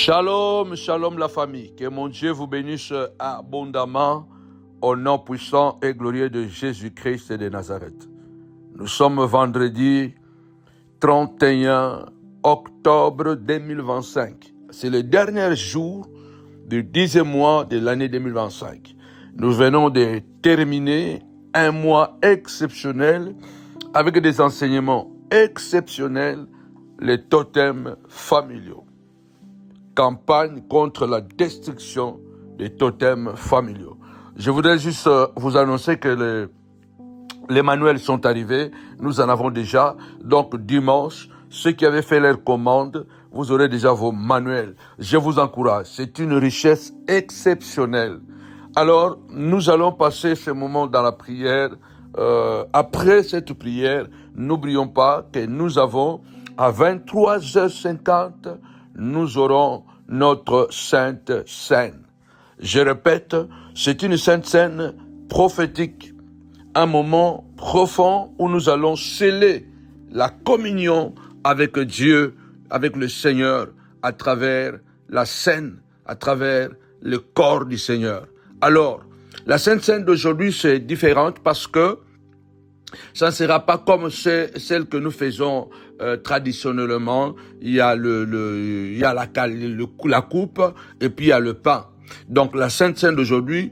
Shalom, shalom la famille. Que mon Dieu vous bénisse abondamment au nom puissant et glorieux de Jésus-Christ de Nazareth. Nous sommes vendredi 31 octobre 2025. C'est le dernier jour du 10e mois de l'année 2025. Nous venons de terminer un mois exceptionnel avec des enseignements exceptionnels, les totems familiaux. Campagne contre la destruction des totems familiaux. Je voudrais juste vous annoncer que les manuels sont arrivés. Nous en avons déjà. Donc dimanche, ceux qui avaient fait leur commande, vous aurez déjà vos manuels. Je vous encourage. C'est une richesse exceptionnelle. Alors, nous allons passer ce moment dans la prière. Après cette prière, n'oublions pas que nous avons à 23h50, nous aurons notre Sainte Seine. Je répète, c'est une Sainte Seine prophétique, un moment profond où nous allons sceller la communion avec Dieu, avec le Seigneur, à travers la scène, à travers le corps du Seigneur. Alors, la Sainte Seine d'aujourd'hui, c'est différente parce que ça ne sera pas comme celle que nous faisons traditionnellement. Il y a la coupe et puis il y a le pain. Donc la Sainte Seine d'aujourd'hui,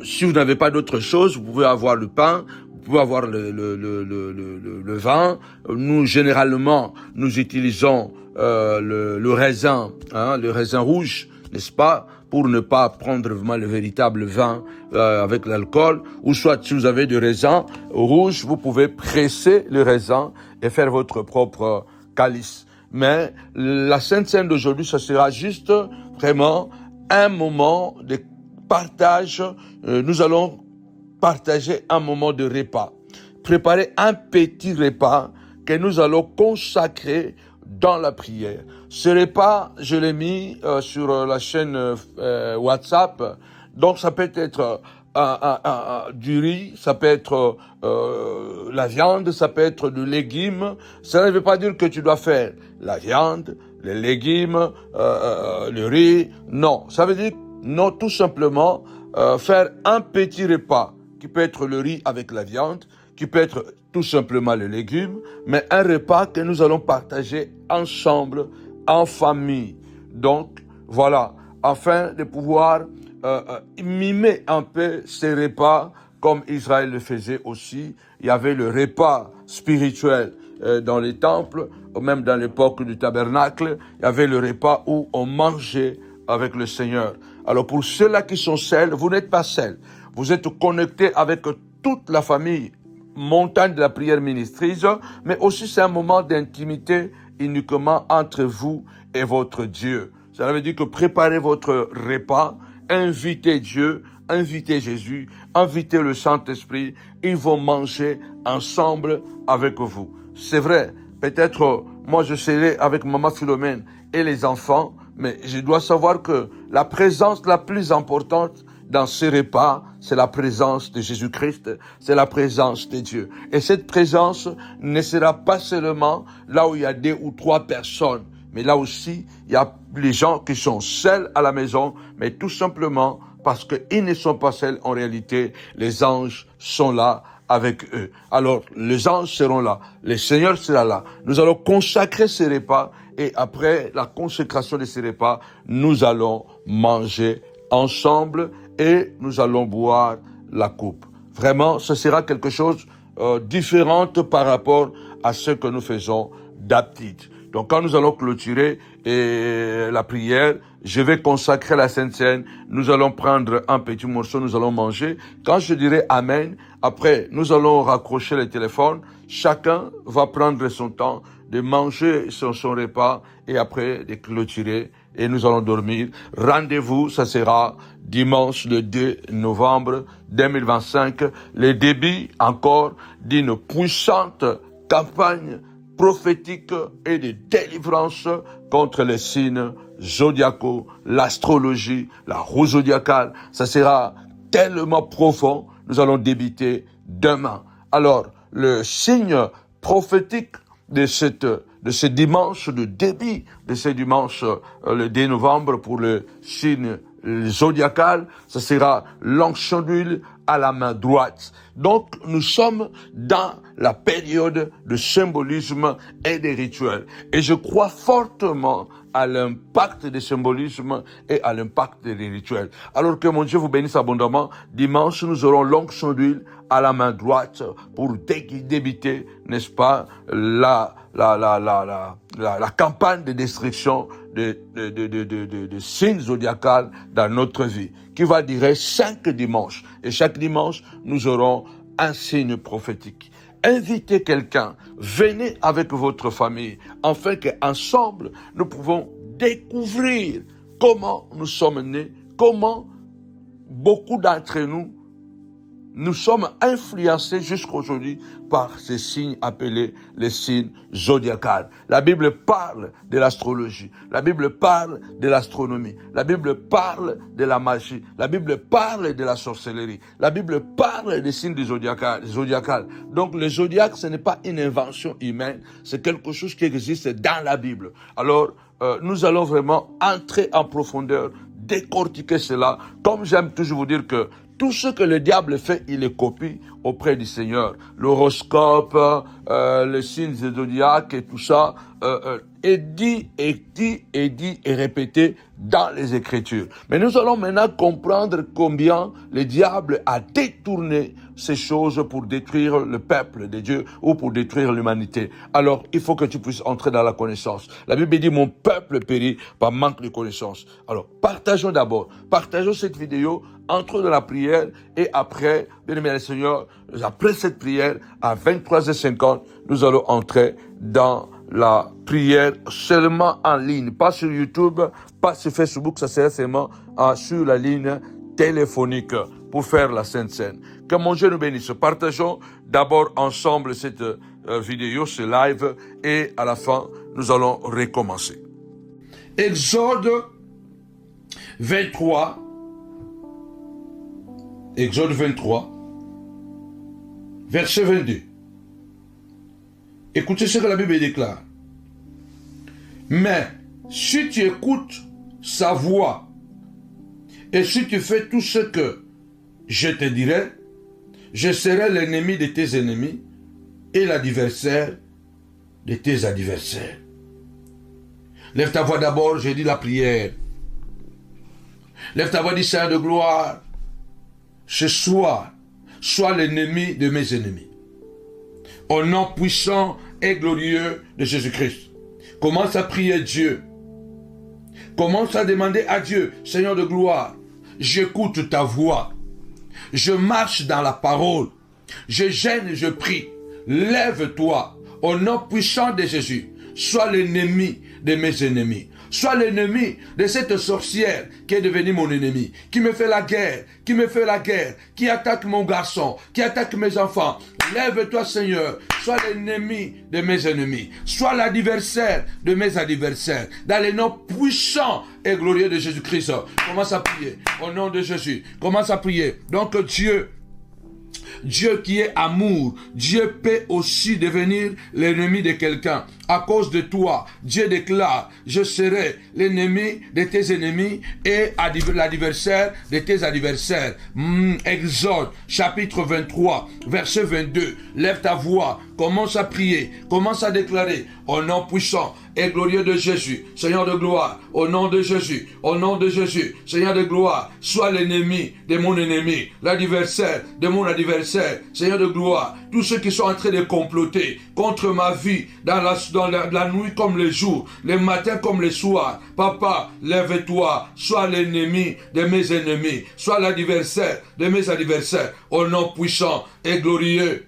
si vous n'avez pas d'autre chose, vous pouvez avoir le pain, vous pouvez avoir le vin. Nous généralement nous utilisons le raisin, le raisin rouge, n'est-ce pas, pour ne pas prendre vraiment le véritable vin avec l'alcool, ou soit si vous avez du raisin rouge, vous pouvez presser le raisin et faire votre propre calice. Mais la Sainte Seine d'aujourd'hui, ça sera juste vraiment un moment de partage. Nous allons partager un moment de repas. Préparer un petit repas que nous allons consacrer dans la prière. Ce repas, je l'ai mis sur la chaîne WhatsApp. Donc, ça peut être du riz, ça peut être la viande, ça peut être du légume. Ça ne veut pas dire que tu dois faire la viande, les légumes, le riz. Non, ça veut dire non, tout simplement faire un petit repas qui peut être le riz avec la viande, qui peut être tout simplement les légumes, mais un repas que nous allons partager ensemble, en famille. Donc, voilà, afin de pouvoir mimer un peu ces repas comme Israël le faisait aussi. Il y avait le repas spirituel dans les temples, ou même dans l'époque du tabernacle, il y avait le repas où on mangeait avec le Seigneur. Alors pour ceux-là qui sont seuls, vous n'êtes pas seuls. Vous êtes connectés avec toute la famille montagne de la prière ministrise, mais aussi c'est un moment d'intimité uniquement entre vous et votre Dieu. Ça veut dire que préparez votre repas, invitez Dieu, invitez Jésus, invitez le Saint-Esprit, ils vont manger ensemble avec vous. C'est vrai, peut-être moi je serai avec Maman Philomène et les enfants, mais je dois savoir que la présence la plus importante dans ces repas, c'est la présence de Jésus-Christ, c'est la présence de Dieu. Et cette présence ne sera pas seulement là où il y a 2 ou 3 personnes, mais là aussi, il y a les gens qui sont seuls à la maison, mais tout simplement parce qu'ils ne sont pas seuls en réalité, les anges sont là avec eux. Alors, les anges seront là, le Seigneur sera là. Nous allons consacrer ces repas et après la consécration de ces repas, nous allons manger ensemble et nous allons boire la coupe. Vraiment, ce sera quelque chose différent par rapport à ce que nous faisons d'habitude. Donc quand nous allons clôturer la prière, je vais consacrer la Sainte Seine, nous allons prendre un petit morceau, nous allons manger. Quand je dirai Amen, après nous allons raccrocher le téléphone, chacun va prendre son temps de manger son repas et après de clôturer et nous allons dormir. Rendez-vous, ça sera dimanche le 2 novembre 2025, le début encore d'une puissante campagne prophétique et de délivrance contre les signes zodiacaux, l'astrologie, la roue zodiacale. Ça sera tellement profond, nous allons débuter demain. Alors, le signe prophétique de de ce dimanche de début, de ce dimanche le 2 novembre pour le signe zodiacal, ce sera l'onction d'huile à la main droite. Donc, nous sommes dans la période de symbolisme et de rituels. Et je crois fortement à l'impact des symbolismes et à l'impact des rituels. Alors que mon Dieu vous bénisse abondamment, dimanche, nous aurons l'onction d'huile à la main droite pour débuter, n'est-ce pas, la campagne de destruction de signes zodiacales dans notre vie, qui va durer 5 dimanches. Et chaque dimanche, nous aurons un signe prophétique. Invitez quelqu'un, venez avec votre famille, afin qu'ensemble, nous pouvons découvrir comment nous sommes nés, comment beaucoup d'entre nous sommes influencés jusqu'aujourd'hui par ces signes appelés les signes zodiacales. La Bible parle de l'astrologie, la Bible parle de l'astronomie, la Bible parle de la magie, la Bible parle de la sorcellerie, la Bible parle des signes zodiacales. Donc le zodiaque, ce n'est pas une invention humaine, c'est quelque chose qui existe dans la Bible. Alors, nous allons vraiment entrer en profondeur, décortiquer cela. Comme j'aime toujours vous dire que tout ce que le diable fait, il le copie auprès du Seigneur. L'horoscope, les signes zodiaques et tout ça, est dit et répété dans les Écritures. Mais nous allons maintenant comprendre combien le diable a détourné ces choses pour détruire le peuple de Dieu ou pour détruire l'humanité. Alors, il faut que tu puisses entrer dans la connaissance. La Bible dit, mon peuple périt par manque de connaissance. Alors, partageons cette vidéo, entrons dans la prière et après, bien aimé le Seigneur, après cette prière, à 23h50, nous allons entrer dans la prière seulement en ligne, pas sur YouTube, pas sur Facebook, ça sera seulement sur la ligne téléphonique pour faire la Sainte Seine. Que mon Dieu nous bénisse. Partageons d'abord ensemble cette vidéo, ce live, et à la fin, nous allons recommencer. Exode 23, verset 22. Écoutez ce que la Bible déclare. Mais si tu écoutes sa voix et si tu fais tout ce que je te dirai, je serai l'ennemi de tes ennemis et l'adversaire de tes adversaires. Lève ta voix d'abord, j'ai dit la prière. Lève ta voix, dis Seigneur de gloire. Ce soir, sois l'ennemi de mes ennemis. Au nom puissant et glorieux de Jésus-Christ. Commence à prier Dieu. Commence à demander à Dieu, Seigneur de gloire, j'écoute ta voix. Je marche dans la parole. Je gêne et je prie. Lève-toi au nom puissant de Jésus. Sois l'ennemi de mes ennemis. Sois l'ennemi de cette sorcière qui est devenue mon ennemi, qui me fait la guerre, qui attaque mon garçon, qui attaque mes enfants. Lève-toi, Seigneur. Sois l'ennemi de mes ennemis. Sois l'adversaire de mes adversaires. Dans le nom puissant et glorieux de Jésus-Christ. Commence à prier. Au nom de Jésus. Commence à prier. Donc Dieu qui est amour, Dieu peut aussi devenir l'ennemi de quelqu'un. À cause de toi, Dieu déclare, je serai l'ennemi de tes ennemis et l'adversaire de tes adversaires. Exode, chapitre 23, verset 22. Lève ta voix, commence à prier, commence à déclarer, au nom puissant et glorieux de Jésus, Seigneur de gloire, au nom de Jésus, Seigneur de gloire, sois l'ennemi de mon ennemi, l'adversaire de mon adversaire, Seigneur de gloire, tous ceux qui sont en train de comploter contre ma vie, dans la nuit comme le jour, le matin comme le soir. Papa, lève-toi, sois l'ennemi de mes ennemis, sois l'adversaire de mes adversaires, au nom puissant et glorieux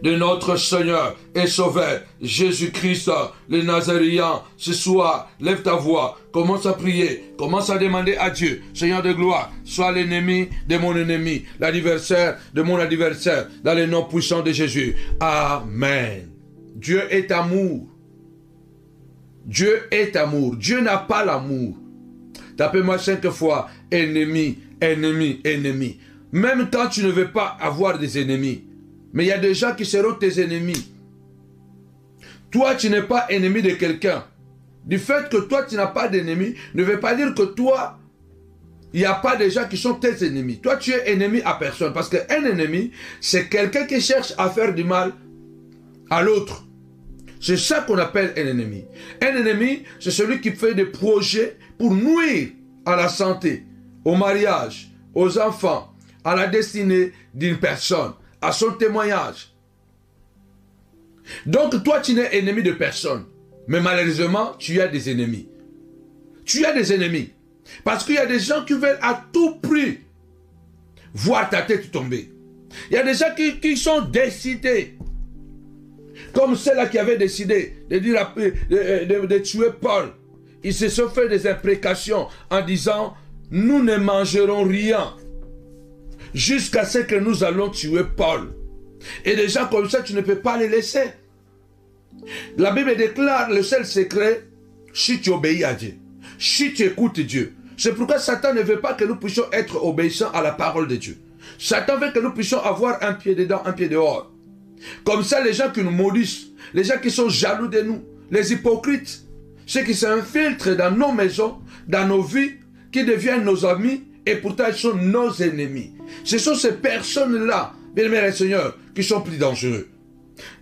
de notre Seigneur et Sauveur, Jésus-Christ, le Nazaréen. Ce soir, lève ta voix, commence à prier, commence à demander à Dieu, Seigneur de gloire, sois l'ennemi de mon ennemi, l'adversaire de mon adversaire, dans le nom puissant de Jésus. Amen. Dieu est amour. Dieu est amour. Dieu n'a pas l'amour. Tapez-moi 5 fois, ennemi, ennemi, ennemi. Même quand tu ne veux pas avoir des ennemis, mais il y a des gens qui seront tes ennemis. Toi, tu n'es pas ennemi de quelqu'un. Du fait que toi, tu n'as pas d'ennemi, ne veut pas dire que toi, il n'y a pas de gens qui sont tes ennemis. Toi, tu es ennemi à personne. Parce qu'un ennemi, c'est quelqu'un qui cherche à faire du mal à l'autre. C'est ça qu'on appelle un ennemi. Un ennemi, c'est celui qui fait des projets pour nuire à la santé, au mariage, aux enfants, à la destinée d'une personne, à son témoignage. Donc toi, tu n'es ennemi de personne. Mais malheureusement, tu as des ennemis. Tu as des ennemis. Parce qu'il y a des gens qui veulent à tout prix voir ta tête tomber. Il y a des gens qui sont décidés. Comme ceux-là qui avaient décidé de tuer Paul. Ils se sont fait des imprécations en disant, nous ne mangerons rien jusqu'à ce que nous allons tuer Paul. Et des gens comme ça, tu ne peux pas les laisser. La Bible déclare le seul secret, si tu obéis à Dieu, si tu écoutes Dieu. C'est pourquoi Satan ne veut pas que nous puissions être obéissants à la parole de Dieu. Satan veut que nous puissions avoir un pied dedans, un pied dehors. Comme ça, les gens qui nous maudissent, les gens qui sont jaloux de nous, les hypocrites, ceux qui s'infiltrent dans nos maisons, dans nos vies, qui deviennent nos amis, et pourtant ils sont nos ennemis. Ce sont ces personnes-là, bien-aimés Seigneur, qui sont plus dangereux.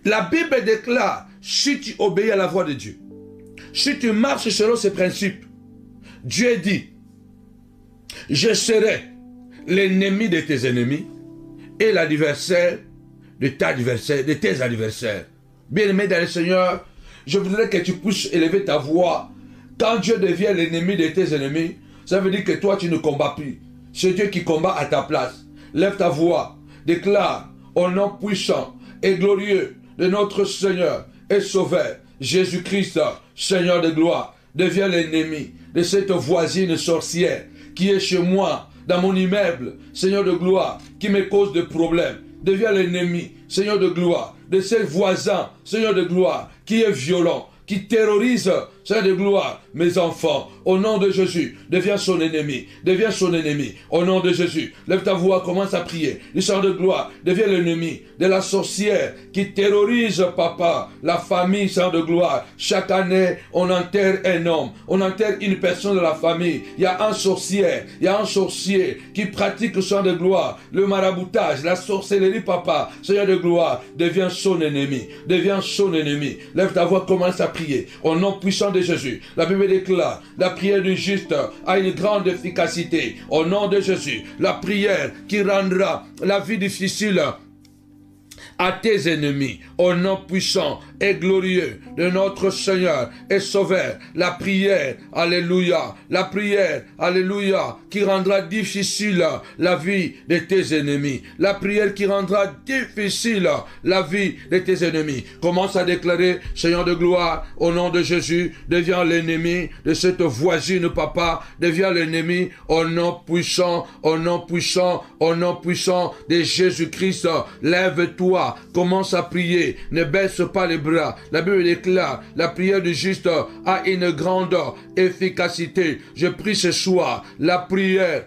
La Bible déclare, si tu obéis à la voix de Dieu, si tu marches selon ses principes, Dieu dit, je serai l'ennemi de tes ennemis et l'adversaire de tes adversaires. Bien-aimé dans le Seigneur, je voudrais que tu puisses élever ta voix. Quand Dieu devient l'ennemi de tes ennemis, ça veut dire que toi tu ne combats plus. C'est Dieu qui combat à ta place. Lève ta voix, déclare au nom puissant et glorieux de notre Seigneur et Sauveur, Jésus-Christ, Seigneur de gloire, deviens l'ennemi de cette voisine sorcière qui est chez moi, dans mon immeuble, Seigneur de gloire, qui me cause des problèmes. Deviens l'ennemi, Seigneur de gloire, de ce voisin, Seigneur de gloire, qui est violent, qui terrorise, Seigneur de gloire, mes enfants. Au nom de Jésus, deviens son ennemi. Deviens son ennemi. Au nom de Jésus, lève ta voix, commence à prier. Le Seigneur de gloire, deviens l'ennemi de la sorcière qui terrorise, papa, la famille, Seigneur de gloire. Chaque année, on enterre un homme. On enterre une personne de la famille. Il y a un sorcier. Il y a un sorcier qui pratique, Seigneur de gloire, le maraboutage, la sorcellerie, papa. Seigneur de gloire, deviens son ennemi. Deviens son ennemi. Lève ta voix, commence à prier. Au nom puissant de Jésus. La Bible déclare, la prière du juste a une grande efficacité. Au nom de Jésus, la prière qui rendra la vie difficile à tes ennemis, au nom puissant et glorieux de notre Seigneur et Sauveur, la prière, alléluia, la prière, alléluia, qui rendra difficile la vie de tes ennemis, la prière qui rendra difficile la vie de tes ennemis. Commence à déclarer, Seigneur de gloire, au nom de Jésus, deviens l'ennemi de cette voisine, papa, deviens l'ennemi, au nom puissant, au nom puissant, au nom puissant de Jésus-Christ. Lève-toi, commence à prier, ne baisse pas les bras. La Bible déclare, la prière du juste a une grande efficacité. Je prie ce soir, la prière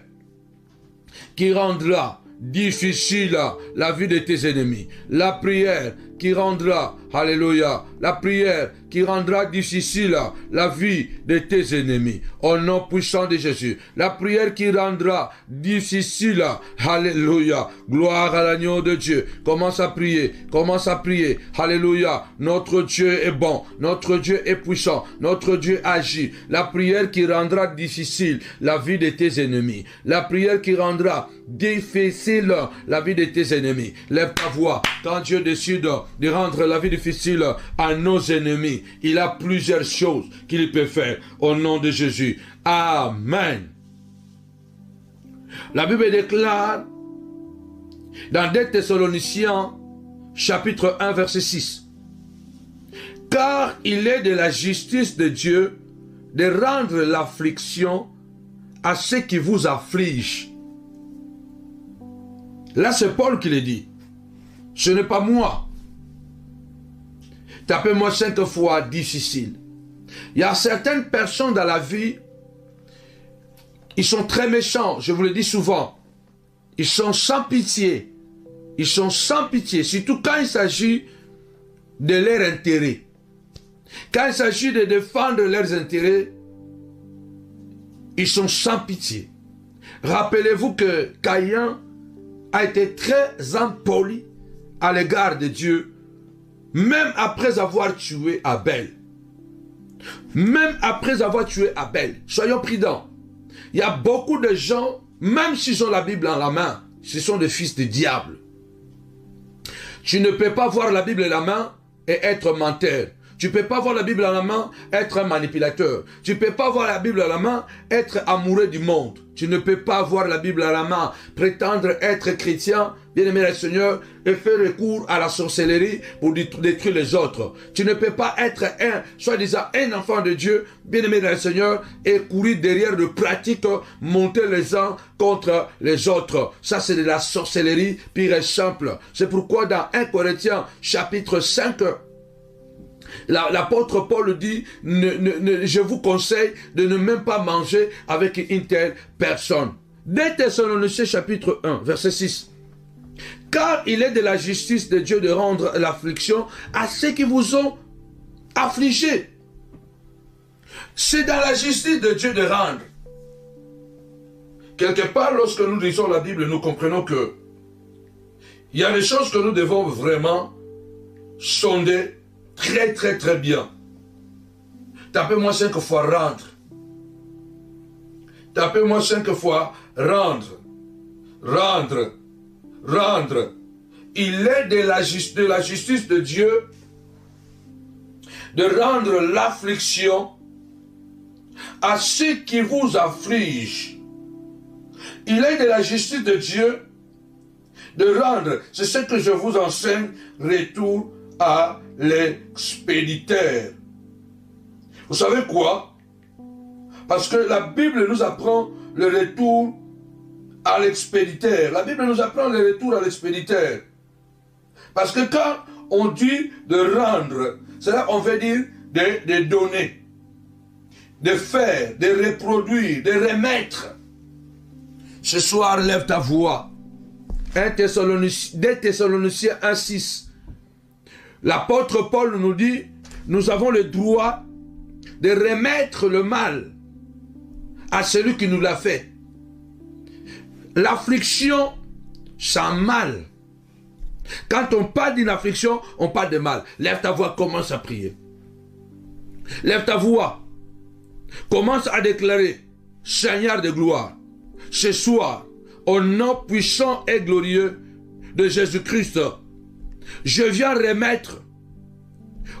qui rendra difficile la vie de tes ennemis. La prière qui rendra, alléluia, la prière qui rendra difficile la vie de tes ennemis. Au nom puissant de Jésus. La prière qui rendra difficile, alléluia, gloire à l'agneau de Dieu. Commence à prier, alléluia. Notre Dieu est bon, notre Dieu est puissant, notre Dieu agit. La prière qui rendra difficile la vie de tes ennemis. La prière qui rendra difficile la vie de tes ennemis. Lève ta voix. Quand Dieu décide de rendre la vie difficile à nos ennemis, il a plusieurs choses qu'il peut faire au nom de Jésus. Amen. La Bible déclare dans 2 Thessaloniciens chapitre 1 verset 6, car il est de la justice de Dieu de rendre l'affliction à ceux qui vous affligent. Là c'est Paul qui le dit. Ce n'est pas moi. Tapez-moi 5 fois difficile. Il y a certaines personnes dans la vie, ils sont très méchants, je vous le dis souvent. Ils sont sans pitié. Ils sont sans pitié, surtout quand il s'agit de leur intérêt. Quand il s'agit de défendre leurs intérêts, ils sont sans pitié. Rappelez-vous que Caïn a été très impoli à l'égard de Dieu, même après avoir tué Abel. Même après avoir tué Abel. Soyons prudents. Il y a beaucoup de gens, même s'ils ont la Bible en la main, ce sont des fils de diable. Tu ne peux pas voir la Bible en la main et être menteur. Tu ne peux pas voir la Bible en la main, être un manipulateur. Tu ne peux pas voir la Bible en la main, être amoureux du monde. Tu ne peux pas avoir la Bible en la main, prétendre être chrétien, bien-aimé le Seigneur, et faire recours à la sorcellerie pour détruire les autres. Tu ne peux pas être soi-disant un enfant de Dieu, bien-aimé le Seigneur, et courir derrière de pratiques, monter les uns contre les autres. Ça, c'est de la sorcellerie pure et simple. C'est pourquoi dans 1 Corinthiens, chapitre 5, l'apôtre Paul dit, je vous conseille de ne même pas manger avec une telle personne. 2 Thessaloniciens chapitre 1, verset 6. Car il est de la justice de Dieu de rendre l'affliction à ceux qui vous ont affligés. C'est dans la justice de Dieu de rendre. Quelque part, lorsque nous lisons la Bible, nous comprenons que il y a des choses que nous devons vraiment sonder très, très, très bien. Tapez-moi 5 fois rendre. Tapez-moi 5 fois rendre. Rendre. Rendre. Il est de la justice de Dieu de rendre l'affliction à ceux qui vous affligent. Il est de la justice de Dieu de rendre, c'est ce que je vous enseigne, retour à l'expéditeur. Vous savez quoi? Parce que la Bible nous apprend le retour à l'expéditeur. La Bible nous apprend le retour à l'expéditeur. Parce que quand on dit de rendre, cela on veut dire de donner, de faire, de reproduire, de remettre. Ce soir, lève ta voix. 2 Thessaloniciens 1,6. L'apôtre Paul nous dit, nous avons le droit de remettre le mal à celui qui nous l'a fait. L'affliction, c'est un mal. Quand on parle d'une affliction, on parle de mal. Lève ta voix, commence à prier. Lève ta voix. Commence à déclarer, Seigneur de gloire, ce soir, au nom puissant et glorieux de Jésus-Christ, je viens remettre,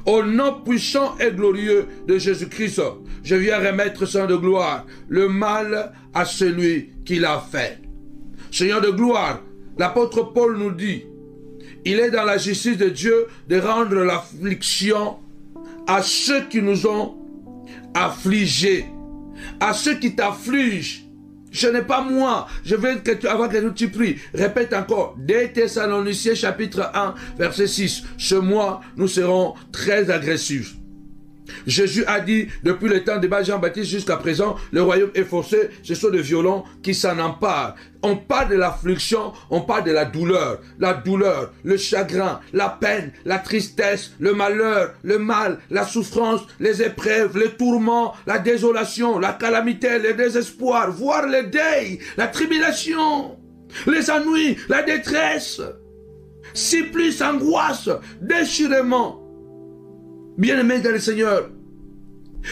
au nom puissant et glorieux de Jésus-Christ, je viens remettre, Seigneur de gloire, le mal à celui qui l'a fait. Seigneur de gloire, l'apôtre Paul nous dit, il est dans la justice de Dieu de rendre l'affliction à ceux qui nous ont affligés, à ceux qui t'affligent. Ce n'est pas moi. Je veux que avant que tu pries, répète encore. 2 Thessaloniciens chapitre 1, verset 6. Ce mois, nous serons très agressifs. Jésus a dit, depuis le temps de Jean-Baptiste jusqu'à présent, le royaume est forcé, ce sont des violents qui s'en emparent. On parle de l'affliction, on parle de la douleur, le chagrin, la peine, la tristesse, le malheur, le mal, la souffrance, les épreuves, les tourments, la désolation, la calamité, le désespoir, voire le deuil, la tribulation, les ennuis, la détresse, supplice, angoisse, déchirement. Bien-aimés dans le Seigneur,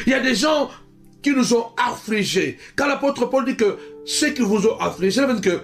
il y a des gens qui nous ont affligés. Quand l'apôtre Paul dit que ceux qui vous ont affligés, ça veut dire que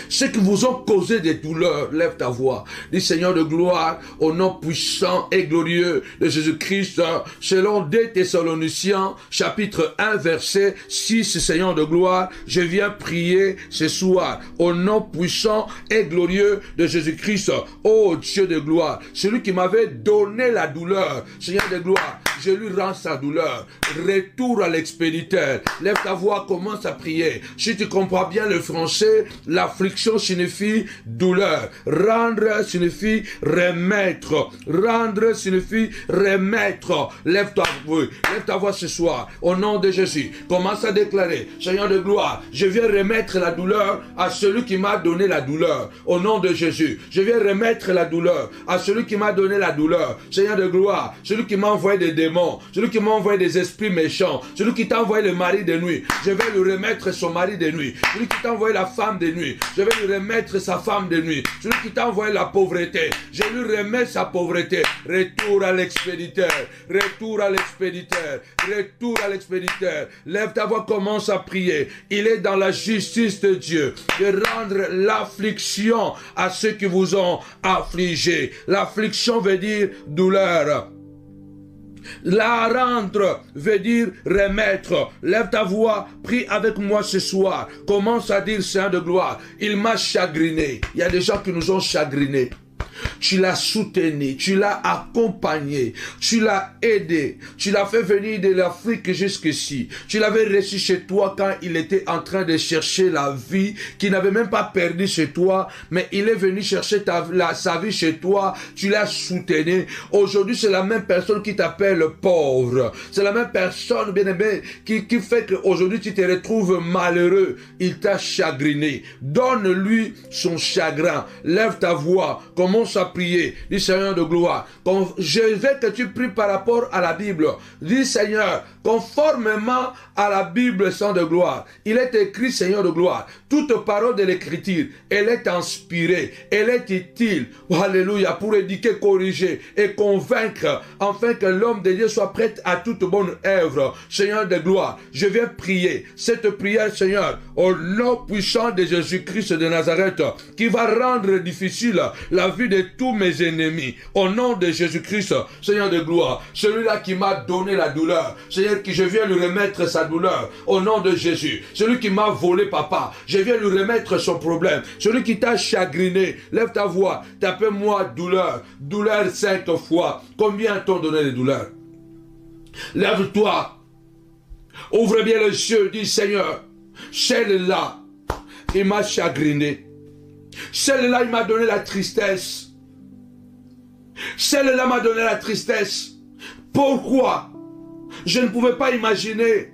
ceux qui vous ont causé des douleurs, lève ta voix. Dis Seigneur de gloire, au nom puissant et glorieux de Jésus-Christ, selon 2 Thessaloniciens, chapitre 1, verset 6, Seigneur de gloire, je viens prier ce soir, au nom puissant et glorieux de Jésus-Christ, ô Dieu de gloire, celui qui m'avait donné la douleur, Seigneur de gloire, je lui rends sa douleur. Retour à l'expéditeur. Lève ta voix, commence à prier. Si tu comprends bien le français, la Affliction signifie douleur. Rendre signifie remettre. Rendre signifie remettre. Lève ta voix ce soir. Au nom de Jésus, commence à déclarer, Seigneur de gloire, je viens remettre la douleur à celui qui m'a donné la douleur. Au nom de Jésus, je viens remettre la douleur à celui qui m'a donné la douleur. Seigneur de gloire, celui qui m'a envoyé des démons, celui qui m'a envoyé des esprits méchants, celui qui t'a envoyé le mari de nuit, je vais lui remettre son mari de nuit. Celui qui t'a envoyé la femme de nuit, je vais lui remettre sa femme de nuit. Celui qui t'a envoyé la pauvreté, je lui remets sa pauvreté. Retour à l'expéditeur, retour à l'expéditeur, retour à l'expéditeur. Lève ta voix, commence à prier. Il est dans la justice de Dieu de rendre l'affliction à ceux qui vous ont affligé. L'affliction veut dire douleur. La rendre veut dire remettre. Lève ta voix, prie avec moi ce soir. Commence à dire, Seigneur de gloire, il m'a chagriné. Il y a des gens qui nous ont chagrinés. Tu l'as soutenu, tu l'as accompagné, tu l'as aidé, tu l'as fait venir de l'Afrique jusqu'ici. Tu l'avais reçu chez toi quand il était en train de chercher la vie, qu'il n'avait même pas perdu chez toi, mais il est venu chercher sa vie chez toi, tu l'as soutenu. Aujourd'hui, c'est la même personne qui t'appelle pauvre. C'est la même personne, bien aimé, qui fait qu'aujourd'hui tu te retrouves malheureux. Il t'a chagriné. Donne-lui son chagrin. Lève ta voix, commence à prier. Dis, Seigneur de gloire, je veux que tu pries par rapport à la Bible. Dis, Seigneur, conformément à la Bible sans de gloire, il est écrit, Seigneur de gloire, toute parole de l'écriture, elle est inspirée, elle est utile, alléluia, pour éduquer, corriger et convaincre, afin que l'homme de Dieu soit prêt à toute bonne œuvre. Seigneur de gloire, je viens prier cette prière, Seigneur, au nom puissant de Jésus-Christ de Nazareth, qui va rendre difficile la vie de tous mes ennemis. Au nom de Jésus-Christ, Seigneur de gloire, celui-là qui m'a donné la douleur, Seigneur, que je viens lui remettre sa douleur. Au nom de Jésus, celui qui m'a volé, papa, je viens lui remettre son problème. Celui qui t'a chagriné, lève ta voix, tape-moi douleur, douleur 5 fois. Combien t'ont donné les douleurs? Lève-toi, ouvre bien les yeux, dis, Seigneur, celle-là, il m'a chagriné. Celle-là, il m'a donné la tristesse. Celle-là m'a donné la tristesse. Pourquoi? Je ne pouvais pas imaginer.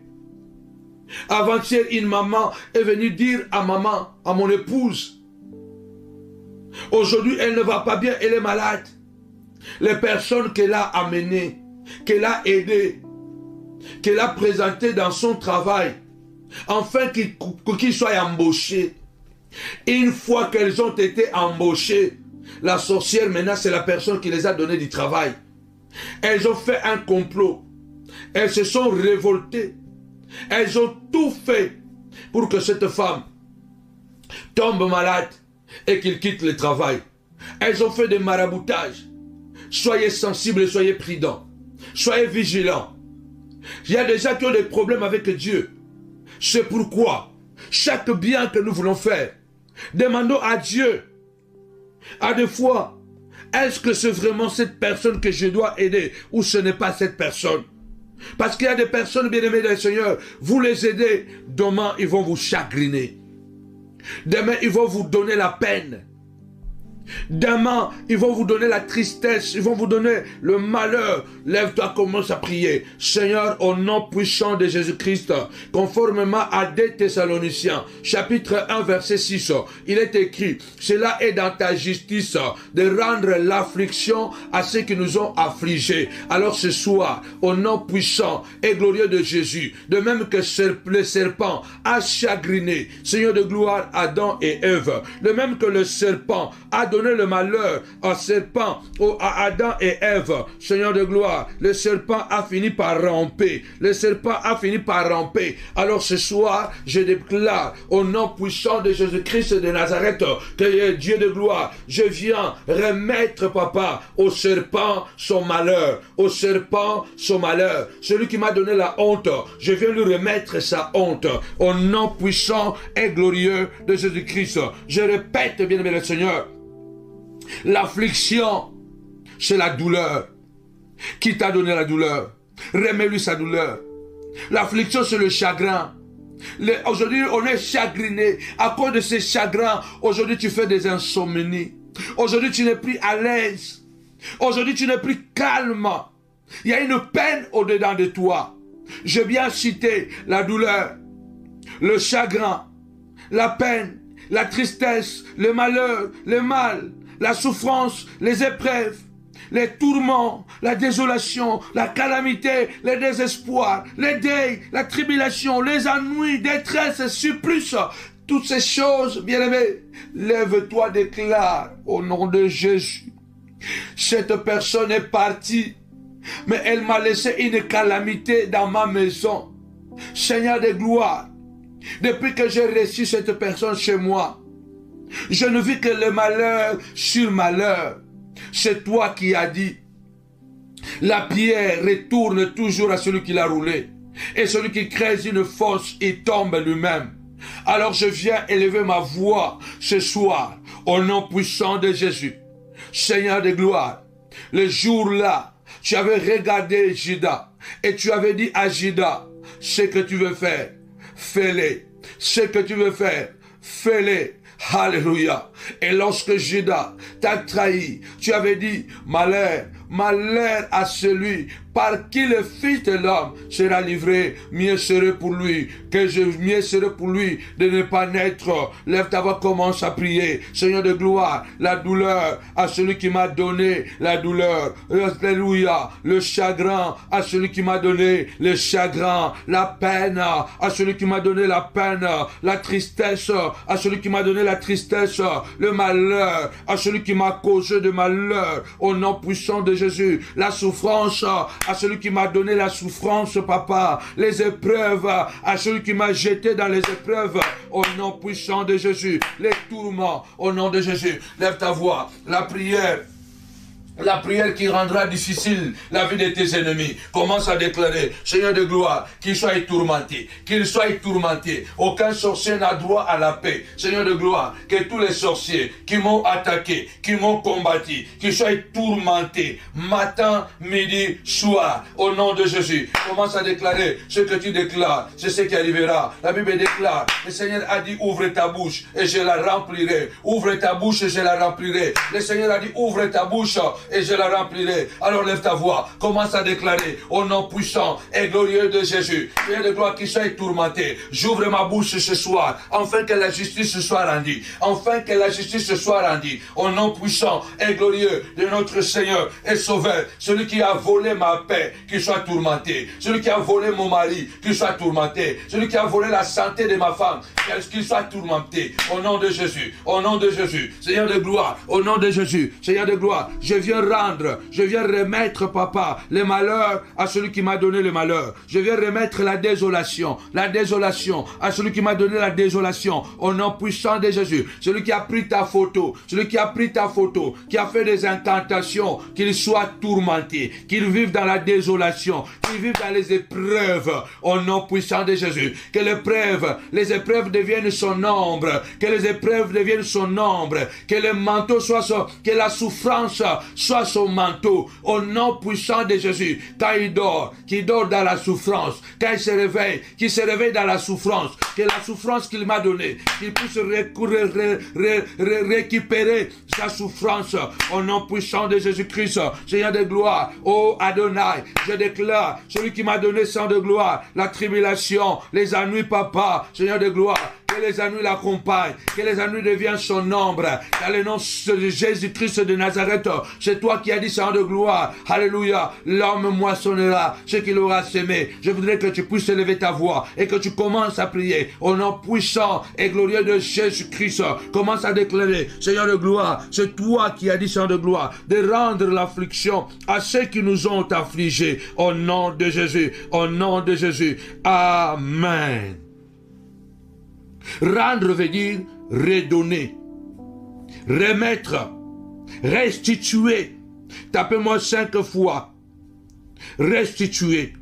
Avant-hier, une maman est venue dire à maman, à mon épouse, aujourd'hui, elle ne va pas bien, elle est malade. Les personnes qu'elle a amenées, qu'elle a aidées, qu'elle a présentées dans son travail, afin qu'ils soient embauchés. Une fois qu'elles ont été embauchées, la sorcière maintenant c'est la personne qui les a donné du travail. Elles ont fait un complot. Elles se sont révoltées. Elles ont tout fait pour que cette femme tombe malade et qu'il quitte le travail. Elles ont fait des maraboutages. Soyez sensibles et soyez prudents. Soyez vigilants. Il y a des gens qui ont des problèmes avec Dieu. C'est pourquoi chaque bien que nous voulons faire, demandons à Dieu, à des fois, est-ce que c'est vraiment cette personne que je dois aider ou ce n'est pas cette personne? Parce qu'il y a des personnes bien-aimées du Seigneur, vous les aidez, demain ils vont vous chagriner. Demain ils vont vous donner la peine. Demain, ils vont vous donner la tristesse, ils vont vous donner le malheur. Lève-toi, commence à prier. Seigneur, au nom puissant de Jésus-Christ, conformément à 2 Thessaloniciens, chapitre 1, verset 6, il est écrit, cela est dans ta justice de rendre l'affliction à ceux qui nous ont affligés. Alors ce soir, au nom puissant et glorieux de Jésus, de même que le serpent a chagriné, Seigneur de gloire, Adam et Ève, de même que le serpent a donné le malheur au serpent, à Adam et Ève, Seigneur de gloire, le serpent a fini par ramper. Le serpent a fini par ramper. Alors ce soir, je déclare au nom puissant de Jésus-Christ de Nazareth, que Dieu de gloire, je viens remettre, papa, au serpent son malheur. Au serpent son malheur. Celui qui m'a donné la honte, je viens lui remettre sa honte. Au nom puissant et glorieux de Jésus-Christ. Je répète, bien-aimé le Seigneur, l'affliction, c'est la douleur. Qui t'a donné la douleur? Remets-lui sa douleur. L'affliction, c'est le chagrin. Aujourd'hui, on est chagriné. À cause de ces chagrins, aujourd'hui, tu fais des insomnies. Aujourd'hui, tu n'es plus à l'aise. Aujourd'hui, tu n'es plus calme. Il y a une peine au-dedans de toi. Je viens citer la douleur, le chagrin, la peine, la tristesse, le malheur, le mal, la souffrance, les épreuves, les tourments, la désolation, la calamité, le désespoir, les deuils, la tribulation, les ennuis, détresse, supplice. Toutes ces choses, bien-aimés, lève-toi, déclare au nom de Jésus. Cette personne est partie, mais elle m'a laissé une calamité dans ma maison. Seigneur de gloire, depuis que j'ai reçu cette personne chez moi, je ne vis que le malheur sur malheur. C'est toi qui as dit, la pierre retourne toujours à celui qui l'a roulée. Et celui qui creuse une fosse, il tombe lui-même. Alors je viens élever ma voix ce soir, au nom puissant de Jésus. Seigneur de gloire, le jour-là, tu avais regardé Judas et tu avais dit à Judas, ce que tu veux faire, fais-le. Ce que tu veux faire, fais-le. Alléluia. Et lorsque Judas t'a trahi, tu avais dit, malheur, malheur à celui par qui le Fils de l'homme sera livré, mieux serait pour lui, mieux serait pour lui de ne pas naître. Lève ta voix, commence à prier. Seigneur de gloire, la douleur à celui qui m'a donné la douleur. Alléluia. Le chagrin à celui qui m'a donné le chagrin. La peine à celui qui m'a donné la peine. La tristesse à celui qui m'a donné la tristesse. Le malheur à celui qui m'a causé de malheur. Au nom puissant de Jésus. La souffrance à celui qui m'a donné la souffrance, papa. Les épreuves à celui qui m'a jeté dans les épreuves. Au nom puissant de Jésus. Les tourments au nom de Jésus. Lève ta voix. La prière qui rendra difficile la vie de tes ennemis. Commence à déclarer, Seigneur de gloire, qu'il soit tourmenté, qu'il soit tourmenté. Aucun sorcier n'a droit à la paix. Seigneur de gloire, que tous les sorciers qui m'ont attaqué, qui m'ont combattu, qu'ils soient tourmentés, matin, midi, soir, au nom de Jésus. Commence à déclarer ce que tu déclares, c'est ce qui arrivera. La Bible déclare, le Seigneur a dit, ouvre ta bouche et je la remplirai. Ouvre ta bouche et je la remplirai. Le Seigneur a dit, ouvre ta bouche et je la remplirai. Alors lève ta voix, commence à déclarer au nom puissant et glorieux de Jésus. Seigneur de gloire, qui soit tourmenté. J'ouvre ma bouche ce soir, afin que la justice soit rendue. Afin que la justice soit rendue. Au nom puissant et glorieux de notre Seigneur et Sauveur. Celui qui a volé ma paix, qu'il soit tourmenté. Celui qui a volé mon mari, qu'il soit tourmenté. Celui qui a volé la santé de ma femme, qu'il soit tourmenté. Au nom de Jésus. Au nom de Jésus. Seigneur de gloire, au nom de Jésus. Seigneur de gloire, je viens rendre, je viens remettre, papa, le malheur à celui qui m'a donné le malheur. Je viens remettre la désolation à celui qui m'a donné la désolation. Au nom puissant de Jésus. Celui qui a pris ta photo, celui qui a pris ta photo, qui a fait des incantations, qu'il soit tourmenté, qu'il vive dans la désolation, qu'il vive dans les épreuves. Au nom puissant de Jésus. Que les épreuves deviennent son ombre, que les épreuves deviennent son ombre, que le manteau soit que la souffrance soit son manteau, au nom puissant de Jésus. Quand il dort, qu'il dort dans la souffrance. Quand il se réveille, qu'il se réveille dans la souffrance. Que la souffrance qu'il m'a donnée, qu'il puisse récupérer sa souffrance, au nom puissant de Jésus-Christ. Seigneur de gloire, ô Adonai, je déclare, celui qui m'a donné sang de gloire, la tribulation, les ennuis, papa, Seigneur de gloire, que les ennuis l'accompagnent, que les ennuis deviennent son ombre. Dans le nom de Jésus-Christ de Nazareth, c'est toi qui as dit, Seigneur de gloire, alléluia, l'homme moissonnera ce qu'il aura semé. Je voudrais que tu puisses élever ta voix et que tu commences à prier au nom puissant et glorieux de Jésus-Christ. Commence à déclarer, Seigneur de gloire, c'est toi qui as dit, Seigneur de gloire, de rendre l'affliction à ceux qui nous ont affligés. Au nom de Jésus, au nom de Jésus. Amen. Rendre veut dire redonner, remettre, restituer. Tapez-moi 5 fois. Restituer.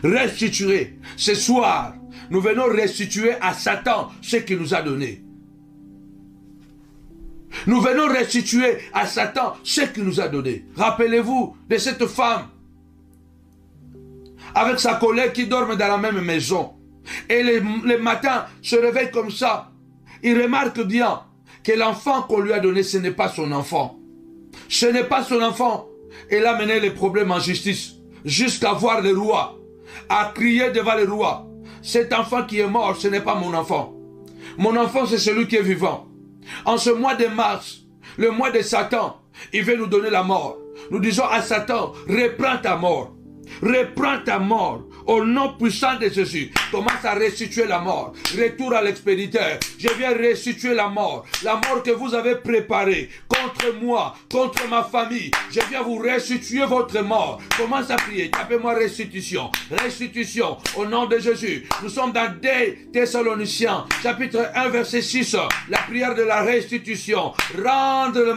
Restituer. Ce soir, nous venons restituer à Satan ce qu'il nous a donné. Nous venons restituer à Satan ce qu'il nous a donné. Rappelez-vous de cette femme avec sa collègue qui dorment dans la même maison. Et les matins se réveille comme ça. Il remarque bien que l'enfant qu'on lui a donné, ce n'est pas son enfant. Ce n'est pas son enfant. Et il a mené les problèmes en justice. Jusqu'à voir le roi. À crier devant le roi. Cet enfant qui est mort, ce n'est pas mon enfant. Mon enfant, c'est celui qui est vivant. En ce mois de mars, le mois de Satan, il veut nous donner la mort. Nous disons à Satan, reprends ta mort. Reprends ta mort. Au nom puissant de Jésus, commence à restituer la mort. Retour à l'expéditeur. Je viens restituer la mort. La mort que vous avez préparée contre moi, contre ma famille. Je viens vous restituer votre mort. Commence à prier. Tapez-moi restitution. Restitution. Au nom de Jésus. Nous sommes dans 2 Thessaloniciens, chapitre 1, verset 6. La prière de la restitution. Rendre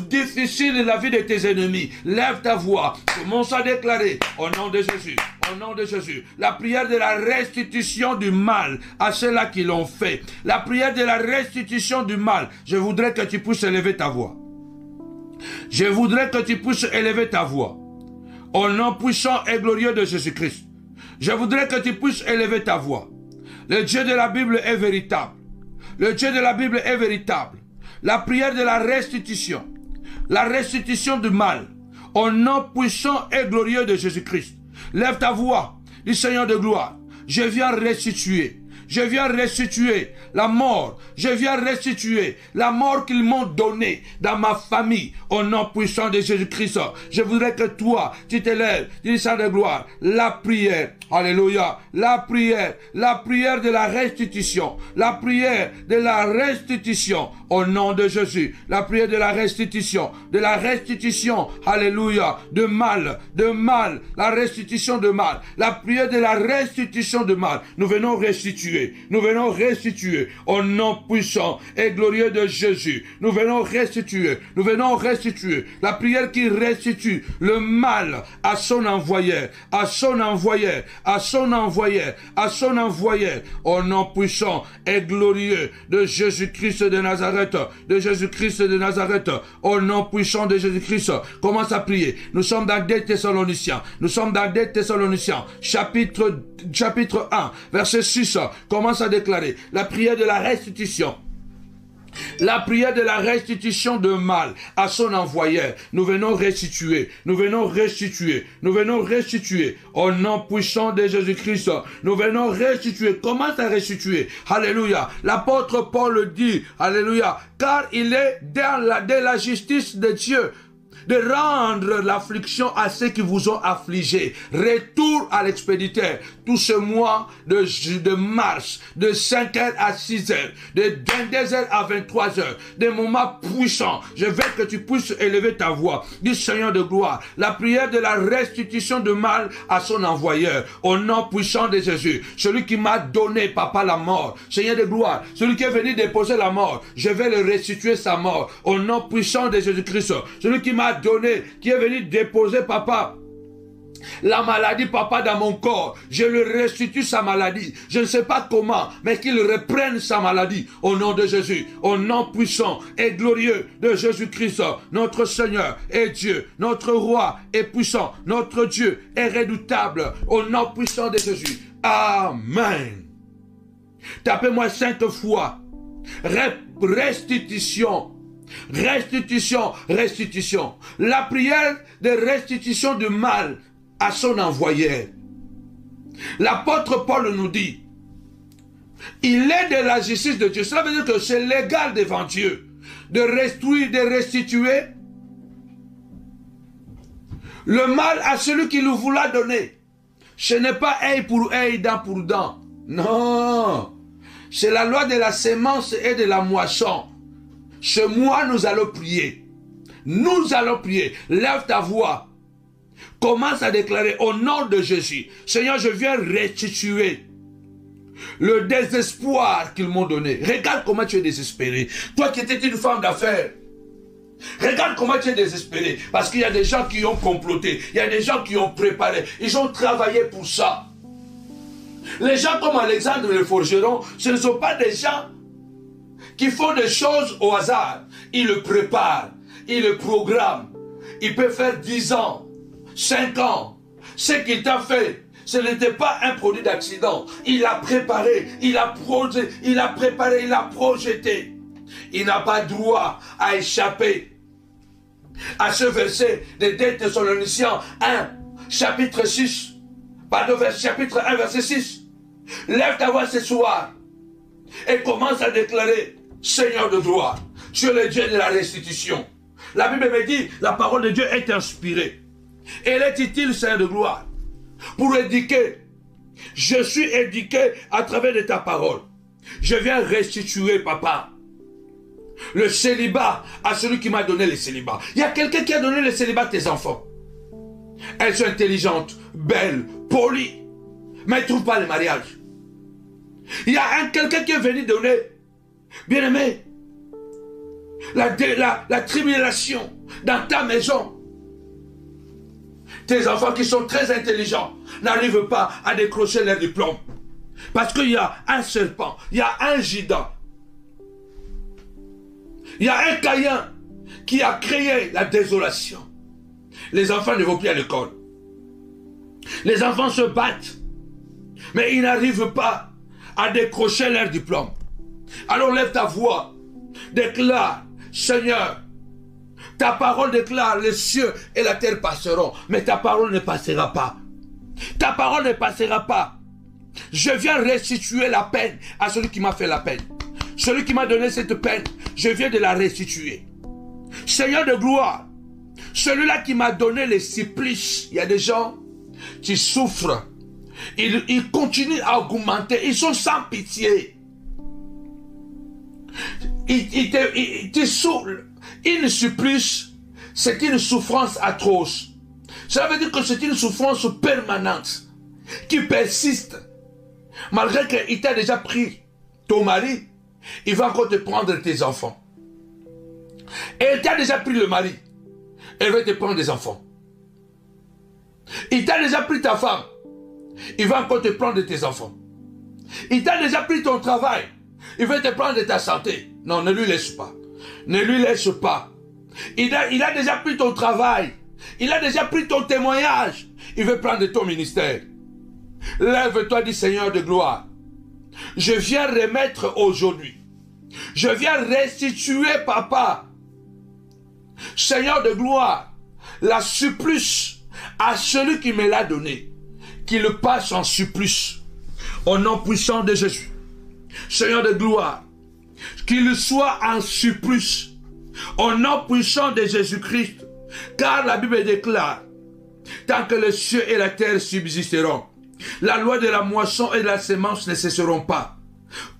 difficile la vie de tes ennemis. Lève ta voix. Commence à déclarer. Au nom de Jésus. Au nom de Jésus, la prière de la restitution du mal à ceux-là qui l'ont fait. La prière de la restitution du mal. Je voudrais que tu puisses élever ta voix. Je voudrais que tu puisses élever ta voix. Au nom puissant et glorieux de Jésus-Christ. Je voudrais que tu puisses élever ta voix. Le Dieu de la Bible est véritable. Le Dieu de la Bible est véritable. La prière de la restitution. La restitution du mal. Au nom puissant et glorieux de Jésus-Christ. Lève ta voix, dis Seigneur de gloire, je viens restituer. Je viens restituer la mort. Je viens restituer la mort qu'ils m'ont donnée dans ma famille. Au nom puissant de Jésus-Christ. Je voudrais que toi, tu te lèves, dis Seigneur de gloire, la prière. Alléluia. La prière de la restitution. La prière de la restitution. Au nom de Jésus. La prière de la restitution. De la restitution. Alléluia. De mal. La restitution de mal. La prière de la restitution de mal. Nous venons restituer. Nous venons restituer au nom puissant et glorieux de Jésus. Nous venons restituer. Nous venons restituer. La prière qui restitue le mal à son envoyeur. À son envoyeur. À son envoyeur. À son envoyeur. Au nom puissant et glorieux de Jésus-Christ de Nazareth. De Jésus-Christ de Nazareth. Au nom puissant de Jésus-Christ. Commence à prier. Nous sommes dans 2 Thessaloniciens. Nous sommes dans 2 Thessaloniciens. Chapitre 1. Verset 6. Commence à déclarer la prière de la restitution. La prière de la restitution de mal à son envoyeur. Nous venons restituer. Nous venons restituer. Nous venons restituer. Au nom puissant de Jésus-Christ. Nous venons restituer. Commence à restituer. Alléluia. L'apôtre Paul le dit. Alléluia. Car il est dans la justice de Dieu de rendre l'affliction à ceux qui vous ont affligés. Retour à l'expéditeur. Tout ce mois de mars, de 5h à 6h, de 22h à 23h, des moments puissants. Je veux que tu puisses élever ta voix. Dis Seigneur de gloire, la prière de la restitution de mal à son envoyeur. Au nom puissant de Jésus. Celui qui m'a donné, papa, la mort. Seigneur de gloire, celui qui est venu déposer la mort, je vais le restituer sa mort. Au nom puissant de Jésus-Christ. Celui qui m'a donné, qui est venu déposer, papa, la maladie, papa, dans mon corps, je lui restitue sa maladie. Je ne sais pas comment, mais qu'il reprenne sa maladie au nom de Jésus, au nom puissant et glorieux de Jésus-Christ, notre Seigneur et Dieu, notre Roi est puissant, notre Dieu est redoutable, au nom puissant de Jésus. Amen. Tapez-moi 5 fois. Restitution. Restitution, restitution. La prière de restitution du mal à son envoyeur. L'apôtre Paul nous dit, il est de la justice de Dieu. Cela veut dire que c'est légal devant Dieu de restituer le mal à celui qui nous l'a donné. Ce n'est pas œil pour œil, dent pour dent. Non. C'est la loi de la sémence et de la moisson. Ce mois, nous allons prier. Nous allons prier. Lève ta voix. Commence à déclarer au nom de Jésus. Seigneur, je viens restituer le désespoir qu'ils m'ont donné. Regarde comment tu es désespéré. Toi qui étais une femme d'affaires. Regarde comment tu es désespéré. Parce qu'il y a des gens qui ont comploté. Il y a des gens qui ont préparé. Ils ont travaillé pour ça. Les gens comme Alexandre le forgeron, ce ne sont pas des gens qui font des choses au hasard. Ils le préparent, ils le programment. Il peut faire 10 ans, 5 ans. Ce qu'il t'a fait, Ce n'était pas un produit d'accident. Il a préparé, il a projeté, il a préparé, il a projeté. Il n'a pas droit à échapper à ce verset de 2 Thessaloniciens 1, chapitre 6. Pardon, chapitre 1, verset 6. Lève ta voix ce soir et commence à déclarer: Seigneur de gloire, tu es le Dieu de la restitution. La Bible me dit, la parole de Dieu est inspirée. Et elle est utile, Seigneur de gloire, pour éduquer. Je suis éduqué à travers de ta parole. Je viens restituer, papa, le célibat à celui qui m'a donné le célibat. Il y a quelqu'un qui a donné le célibat à tes enfants. Elles sont intelligentes, belles, polies, mais elles ne trouvent pas le mariage. Il y a quelqu'un qui est venu donner, bien aimé, la tribulation dans ta maison. Tes enfants qui sont très intelligents n'arrivent pas à décrocher leur diplôme. Parce qu'il y a un serpent, il y a un Judas, il y a un Caïn qui a créé la désolation. Les enfants ne vont plus à l'école. Les enfants se battent, mais ils n'arrivent pas à décrocher leur diplôme. Alors lève ta voix, déclare: Seigneur, ta parole déclare, les cieux et la terre passeront, mais ta parole ne passera pas. Ta parole ne passera pas. Je viens restituer la peine à celui qui m'a fait la peine. Celui qui m'a donné cette peine, je viens de la restituer. Seigneur de gloire, celui-là qui m'a donné les supplices, il y a des gens qui souffrent. Ils continuent à augmenter, ils sont sans pitié. Une supplice, c'est une souffrance atroce. Ça veut dire que c'est une souffrance permanente qui persiste. Malgré qu'il t'a déjà pris ton mari, il va encore te prendre tes enfants. Et il t'a déjà pris le mari, il va te prendre des enfants. Il t'a déjà pris ta femme, il va encore te prendre tes enfants. Il t'a déjà pris ton travail, il va te prendre ta santé. Non, ne lui laisse pas. Ne lui laisse pas. Il a déjà pris ton travail. Il a déjà pris ton témoignage. Il veut prendre ton ministère. Lève-toi, dit Seigneur de gloire. Je viens remettre aujourd'hui. Je viens restituer, papa. Seigneur de gloire, la supplice à celui qui me l'a donné. Qu'il passe en supplice. Au nom puissant de Jésus. Seigneur de gloire, qu'il soit en supplice. Au nom puissant de Jésus-Christ. Car la Bible déclare, tant que les cieux et la terre subsisteront, la loi de la moisson et de la semence ne cesseront pas.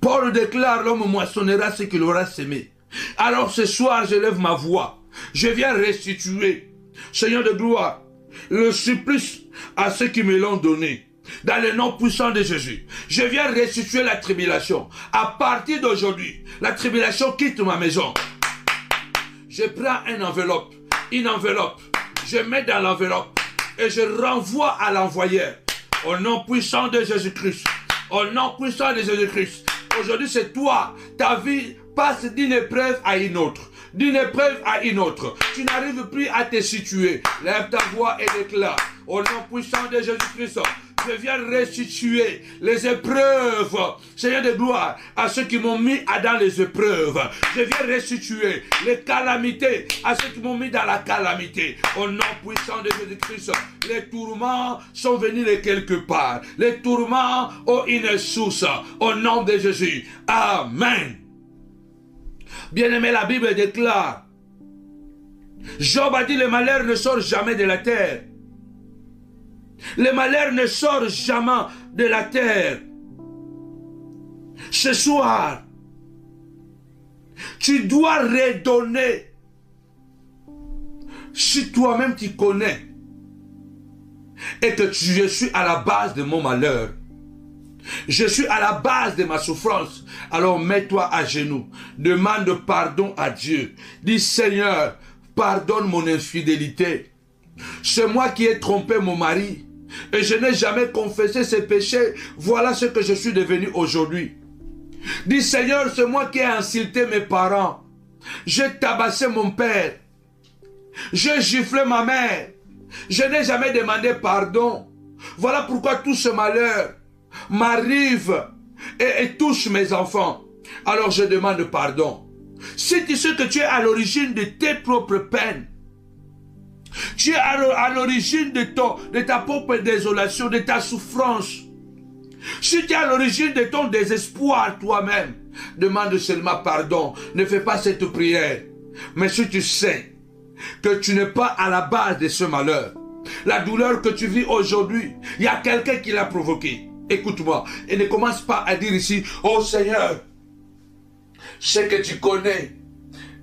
Paul déclare, l'homme moissonnera ce qu'il aura semé. Alors ce soir, je lève ma voix. Je viens restituer, Seigneur de gloire, le supplice à ceux qui me l'ont donné. Dans le nom puissant de Jésus, je viens restituer la tribulation. À partir d'aujourd'hui, la tribulation quitte ma maison. Je prends une enveloppe, je mets dans l'enveloppe et je renvoie à l'envoyeur. Au nom puissant de Jésus-Christ. Au nom puissant de Jésus-Christ. Aujourd'hui, c'est toi. Ta vie passe d'une épreuve à une autre. D'une épreuve à une autre. Tu n'arrives plus à te situer. Lève ta voix et déclare. Au nom puissant de Jésus-Christ. Je viens restituer les épreuves, Seigneur de gloire, à ceux qui m'ont mis dans les épreuves. Je viens restituer les calamités à ceux qui m'ont mis dans la calamité. Au nom puissant de Jésus-Christ, les tourments sont venus de quelque part. Les tourments ont une source. Au nom de Jésus. Amen. Bien-aimé, la Bible déclare, Job a dit, le malheur ne sort jamais de la terre. Le malheur ne sort jamais de la terre. Ce soir, tu dois redonner. Si toi-même tu connais et que je suis à la base de mon malheur, je suis à la base de ma souffrance, alors mets-toi à genoux, demande pardon à Dieu. Dis, Seigneur, pardonne mon infidélité. C'est moi qui ai trompé mon mari et je n'ai jamais confessé ses péchés. Voilà ce que je suis devenu aujourd'hui. Dis, Seigneur, c'est moi qui ai insulté mes parents. J'ai tabassé mon père. J'ai giflé ma mère. Je n'ai jamais demandé pardon. Voilà pourquoi tout ce malheur m'arrive et touche mes enfants. Alors je demande pardon. Si tu sais que tu es à l'origine de tes propres peines, tu es à l'origine de ta propre désolation, de ta souffrance, si tu es à l'origine de ton désespoir toi-même, demande seulement pardon. Ne fais pas cette prière. Mais si tu sais que tu n'es pas à la base de ce malheur, la douleur que tu vis aujourd'hui, il y a quelqu'un qui l'a provoquée. Écoute-moi, et ne commence pas à dire ici, oh Seigneur, ce que tu connais,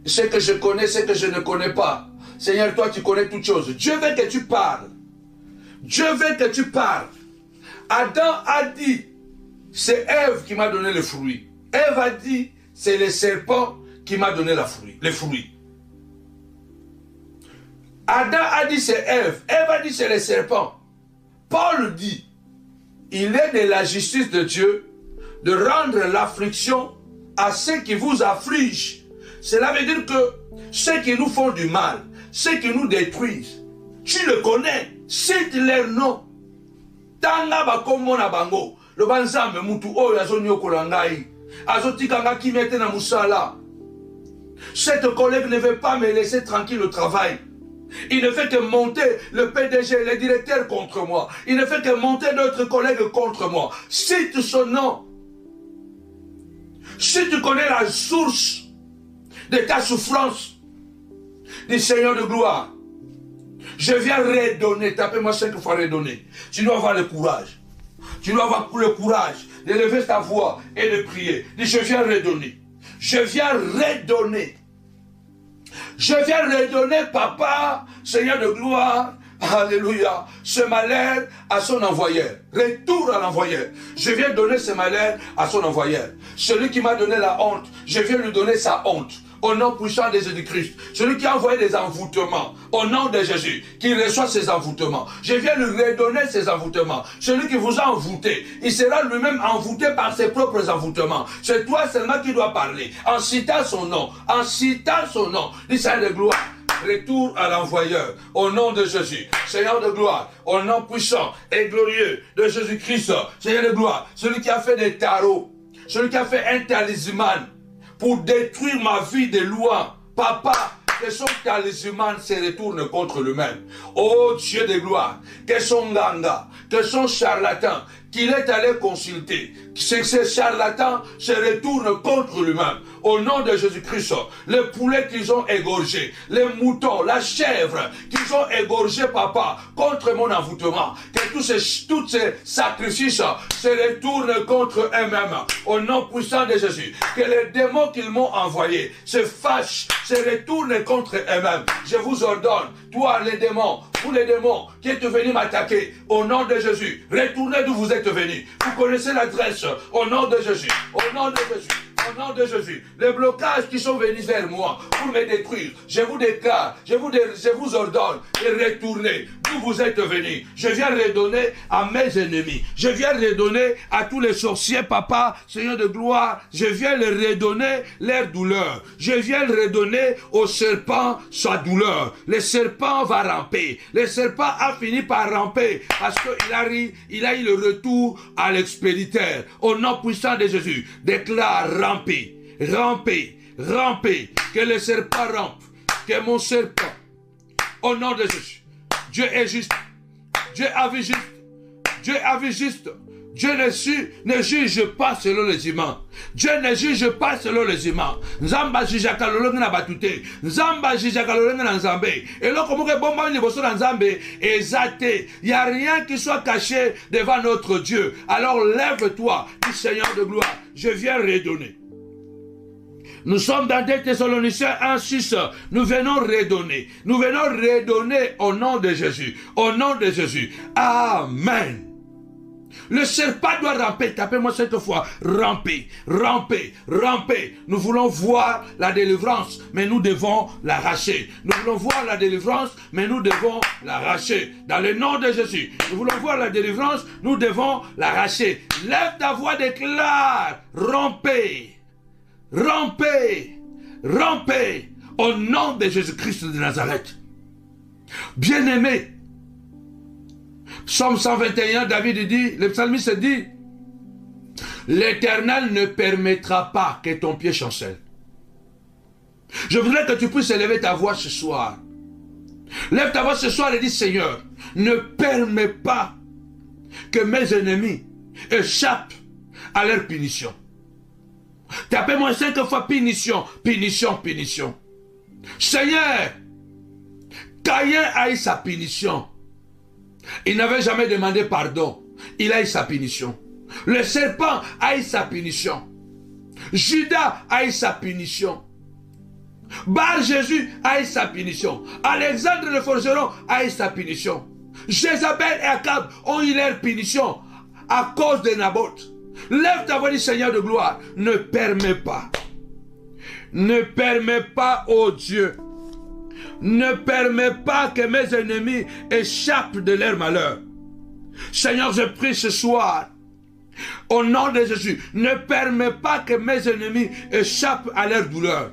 ce que je connais, ce que je ne connais pas. Seigneur, toi tu connais toutes choses. Dieu veut que tu parles. Dieu veut que tu parles. Adam a dit, c'est Ève qui m'a donné le fruit. Ève a dit, c'est le serpent qui m'a donné les fruits. Adam a dit, c'est Ève. Ève a dit, c'est le serpent. Paul dit, il est de la justice de Dieu de rendre l'affliction à ceux qui vous affligent. Cela veut dire que ceux qui nous font du mal, ceux qui nous détruisent, tu le connais, cite leur nom. Tanga bakomo na bango, le banzambe mutu oyo azonyokola ngai, azotikanga kimete na musala. Cette collègue ne veut pas me laisser tranquille au travail. Il ne fait que monter le PDG, le directeur contre moi. Il ne fait que monter d'autres collègues contre moi. Cite son nom. Si tu connais la source de ta souffrance, dis Seigneur de gloire, je viens redonner. Tapez-moi 5 fois redonner. Tu dois avoir le courage. Tu dois avoir le courage de lever ta voix et de prier. Dis je viens redonner. Je viens redonner. Je viens redonner, papa, Seigneur de gloire, alléluia, ce malheur à son envoyeur. Retour à l'envoyeur. Je viens donner ce malheur à son envoyeur. Celui qui m'a donné la honte, je viens lui donner sa honte. Au nom puissant de Jésus-Christ. Celui qui a envoyé des envoûtements, au nom de Jésus, qui reçoit ses envoûtements. Je viens lui redonner ses envoûtements. Celui qui vous a envoûté, il sera lui-même envoûté par ses propres envoûtements. C'est toi seulement qui dois parler. En citant son nom. En citant son nom. Dis Seigneur de gloire. Retour à l'envoyeur. Au nom de Jésus. Seigneur de gloire. Au nom puissant et glorieux de Jésus-Christ. Seigneur de gloire. Celui qui a fait des tarots. Celui qui a fait un talisman pour détruire ma vie de loin. Papa, que son talisman se retourne contre lui-même. Oh Dieu de gloire, que son ganga, que son charlatan, qu'il est allé consulter, que ce charlatan se retourne contre lui-même. Au nom de Jésus-Christ, les poulets qu'ils ont égorgés, les moutons, la chèvre qu'ils ont égorgé, papa, contre mon envoûtement, que tous ces sacrifices se retournent contre eux-mêmes. Au nom puissant de Jésus, que les démons qu'ils m'ont envoyés se fâchent, se retournent contre eux-mêmes. Je vous ordonne, toi les démons, vous les démons qui êtes venus m'attaquer, au nom de Jésus, retournez d'où vous êtes venus. Vous connaissez l'adresse, au nom de Jésus, au nom de Jésus. Au nom de Jésus, les blocages qui sont venus vers moi pour me détruire, je vous déclare, je vous ordonne de retourner d'où vous êtes venus. Je viens redonner à mes ennemis. Je viens redonner à tous les sorciers, papa, Seigneur de gloire. Je viens leur redonner leur douleur. Je viens redonner au serpent sa douleur. Le serpent va ramper. Le serpent a fini par ramper parce qu'il a eu le retour à l'expéditeur. Au nom puissant de Jésus, déclare ramper, ramper, ramper, que le serpent rampe, que mon serpent, au nom de Jésus, Dieu est juste, Dieu a vu juste, Dieu a vu juste, Dieu ne juge pas selon les humains. Dieu ne juge pas selon les humains. Nzamba jujaka lolonga na batute. Nzamba jujaka lolonga na nzambe. Et là, comme que bomba ni bosso na nzambe, exaté. Il n'y a rien qui soit caché devant notre Dieu. Alors lève-toi, dis Seigneur de gloire. Je viens redonner. Nous sommes dans 2 Thessaloniciens 1:6. Nous venons redonner. Nous venons redonner au nom de Jésus. Au nom de Jésus. Amen. Le serpent doit ramper. Tapez-moi cette fois. Ramper, ramper, ramper. Nous voulons voir la délivrance, mais nous devons l'arracher. Nous voulons voir la délivrance, mais nous devons l'arracher. Dans le nom de Jésus. Nous voulons voir la délivrance, nous devons l'arracher. Lève ta voix, déclare. Ramper, ramper, ramper. Au nom de Jésus-Christ de Nazareth. Bien-aimé, Psaume 121, David dit, le psalmiste dit, l'Éternel ne permettra pas que ton pied chancelle. Je voudrais que tu puisses élever ta voix ce soir. Lève ta voix ce soir et dis, Seigneur, ne permets pas que mes ennemis échappent à leur punition. Tapez-moi 5 fois punition, punition, punition. Seigneur, Caïn a eu sa punition. Il n'avait jamais demandé pardon. Il a eu sa punition. Le serpent a eu sa punition. Judas a eu sa punition. Bar Jésus a eu sa punition. Alexandre le forgeron a eu sa punition. Jézabel et Akab ont eu leur punition à cause de Naboth. Lève ta voix, du Seigneur de gloire. Ne permets pas. Ne permets pas, ô Dieu. Ne permets pas que mes ennemis échappent de leur malheur. Seigneur, je prie ce soir, au nom de Jésus, ne permets pas que mes ennemis échappent à leur douleur.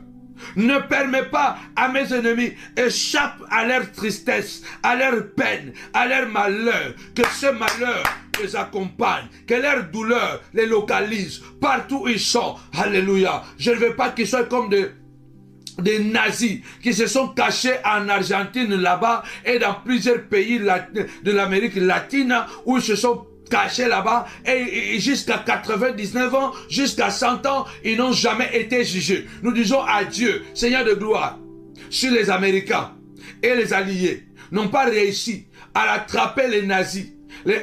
Ne permets pas à mes ennemis échappent à leur tristesse, à leur peine, à leur malheur. Que ce malheur les accompagne, que leur douleur les localise partout où ils sont. Alléluia. Je ne veux pas qu'ils soient comme des nazis qui se sont cachés en Argentine là-bas et dans plusieurs pays de l'Amérique latine où ils se sont cachés là-bas et jusqu'à 99 ans, jusqu'à 100 ans, ils n'ont jamais été jugés. Nous disons à Dieu, Seigneur de gloire, si les Américains et les Alliés n'ont pas réussi à attraper les nazis, les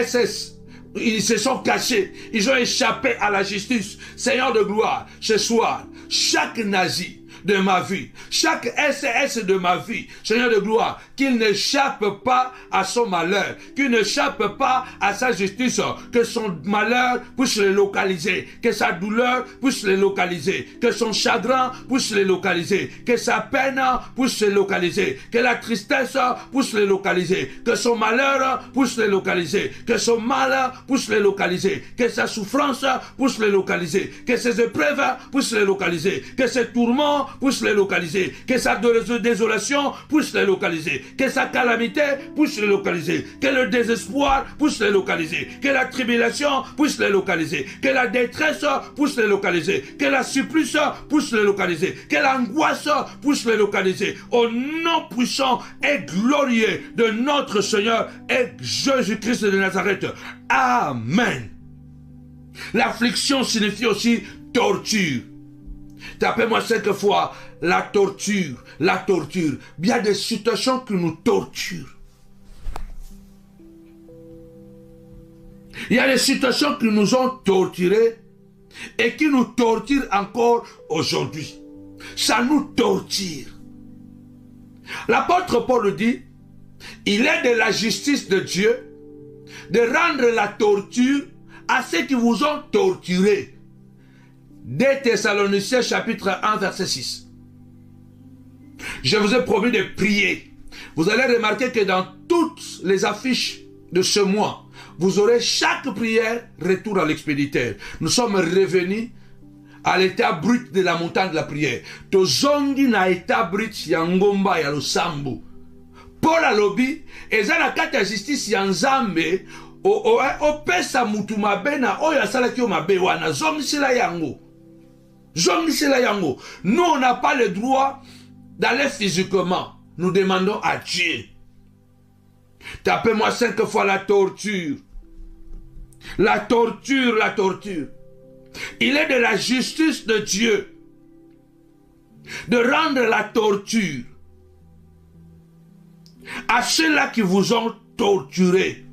SS, ils se sont cachés, ils ont échappé à la justice. Seigneur de gloire, ce soir, chaque nazi de ma vie, chaque SS de ma vie, Seigneur de gloire, qu'il n'échappe pas à son malheur, qu'il n'échappe pas à sa justice, que son malheur puisse le localiser, que sa douleur puisse le localiser, que son chagrin puisse le localiser, que sa peine puisse le localiser, que la tristesse puisse le localiser, que son malheur puisse le localiser, que son mal puisse le localiser, que sa souffrance puisse le localiser, que ses épreuves puissent le localiser, que ses tourments puisse les localiser, que sa désolation puisse les localiser, que sa calamité puisse les localiser, que le désespoir puisse les localiser, que la tribulation puisse les localiser, que la détresse puisse les localiser, que la supplice puisse les localiser, que l'angoisse puisse les localiser, au nom puissant et glorieux de notre Seigneur et Jésus-Christ de Nazareth. Amen. L'affliction signifie aussi torture. Tapez-moi 5 fois la torture, la torture. Il y a des situations qui nous torturent. Il y a des situations qui nous ont torturés et qui nous torturent encore aujourd'hui. Ça nous torture. L'apôtre Paul dit, il est de la justice de Dieu de rendre la torture à ceux qui vous ont torturé. 2 Thessaloniciens chapitre 1 verset 6. Je vous ai promis de prier. Vous allez remarquer que dans toutes les affiches de ce mois, vous aurez chaque prière retour à l'expéditeur. Nous sommes revenus à l'état brut de la montagne de la prière. Tozongi na état brut ya ngomba ya losambu. Paul alobi, ezana kata justice ya nzambe, opesa mutu mabe na oyo asalaki yo mabe wana zongisela yango. Nous, on n'a pas le droit d'aller physiquement. Nous demandons à Dieu. Tapez-moi 5 fois la torture. La torture, la torture. Il est de la justice de Dieu de rendre la torture à ceux-là qui vous ont torturé,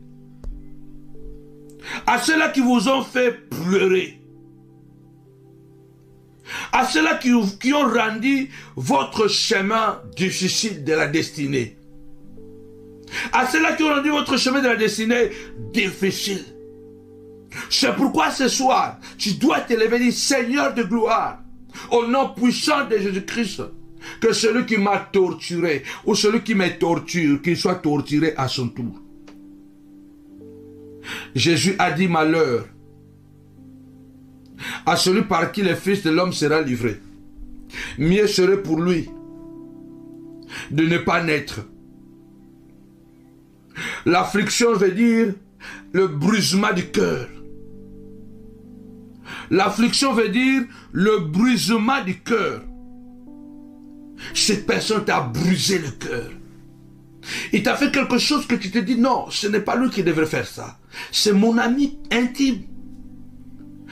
à ceux-là qui vous ont fait pleurer, à ceux-là qui ont rendu votre chemin difficile de la destinée, à ceux-là qui ont rendu votre chemin de la destinée difficile. C'est pourquoi ce soir, tu dois t'élever et dire, Seigneur de gloire, au nom puissant de Jésus-Christ, que celui qui m'a torturé ou celui qui me torture, qu'il soit torturé à son tour. Jésus a dit malheur à celui par qui le Fils de l'homme sera livré. Mieux serait pour lui de ne pas naître. L'affliction veut dire le brisement du cœur. L'affliction veut dire le brisement du cœur. Cette personne t'a brisé le cœur. Il t'a fait quelque chose que tu te dis, non, ce n'est pas lui qui devrait faire ça. C'est mon ami intime.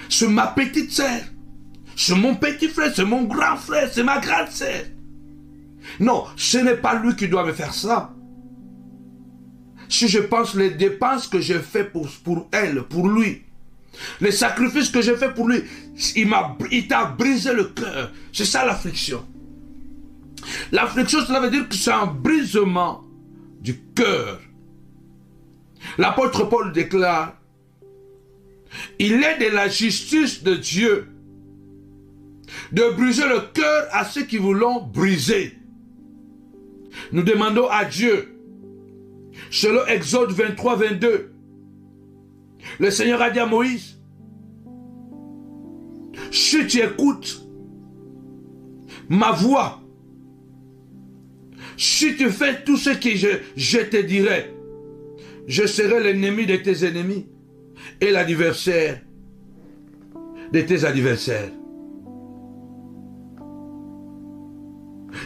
C'est ma petite sœur. C'est mon petit frère, c'est mon grand frère, c'est ma grande sœur. Non, ce n'est pas lui qui doit me faire ça. Si je pense les dépenses que j'ai fait pour elle, pour lui, les sacrifices que j'ai fait pour lui, il t'a brisé le cœur. C'est ça l'affliction. L'affliction, cela veut dire que c'est un brisement du cœur. L'apôtre Paul déclare, il est de la justice de Dieu de briser le cœur à ceux qui vous l'ont brisé. Nous demandons à Dieu, selon Exode 23, 22, le Seigneur a dit à Moïse, si tu écoutes ma voix, si tu fais tout ce que je te dirai, je serai l'ennemi de tes ennemis et l'adversaire de tes adversaires.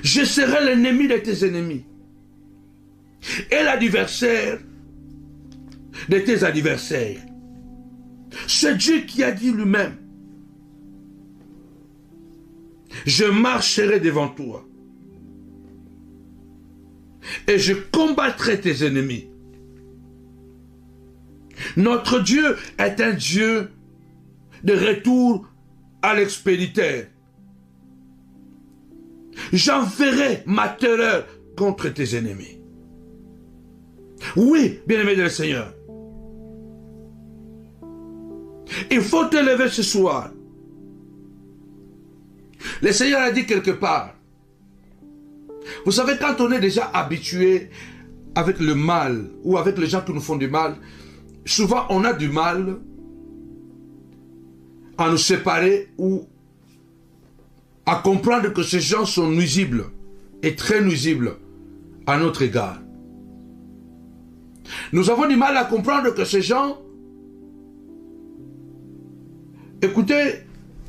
Je serai l'ennemi de tes ennemis et l'adversaire de tes adversaires. C'est Dieu qui a dit lui-même, je marcherai devant toi et je combattrai tes ennemis. Notre Dieu est un Dieu de retour à l'expéditeur. J'enverrai ma terreur contre tes ennemis. Oui, bien-aimé du Seigneur. Il faut te lever ce soir. Le Seigneur a dit quelque part. Vous savez, quand on est déjà habitué avec le mal ou avec les gens qui nous font du mal, souvent on a du mal à nous séparer ou à comprendre que ces gens sont nuisibles et très nuisibles à notre égard. Nous avons du mal à comprendre que ces gens... Écoutez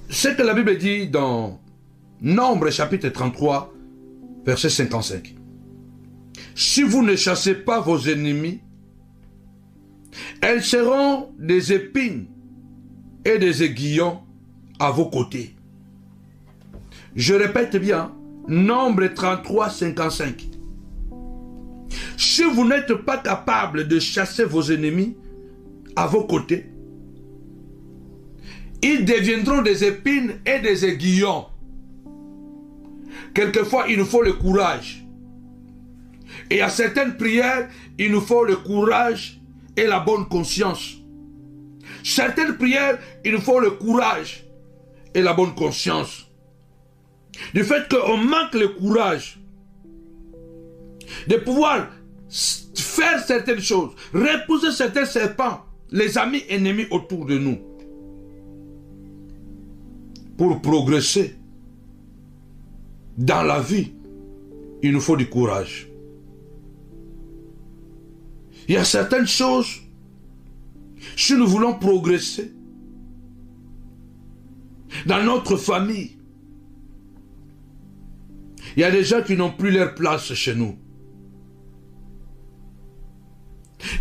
ce que la Bible dit dans Nombre chapitre 33, verset 55. Si vous ne chassez pas vos ennemis, elles seront des épines et des aiguillons à vos côtés. Je répète bien, Nombre 33, 55. Si vous n'êtes pas capable de chasser vos ennemis à vos côtés, ils deviendront des épines et des aiguillons. Quelquefois, il nous faut le courage. Et à certaines prières, il nous faut le courage et la bonne conscience. Certaines prières, il nous faut le courage et la bonne conscience. Du fait qu'on manque le courage de pouvoir faire certaines choses, repousser certains serpents, les amis ennemis autour de nous. Pour progresser dans la vie, il nous faut du courage. Il y a certaines choses, si nous voulons progresser dans notre famille, il y a des gens qui n'ont plus leur place chez nous.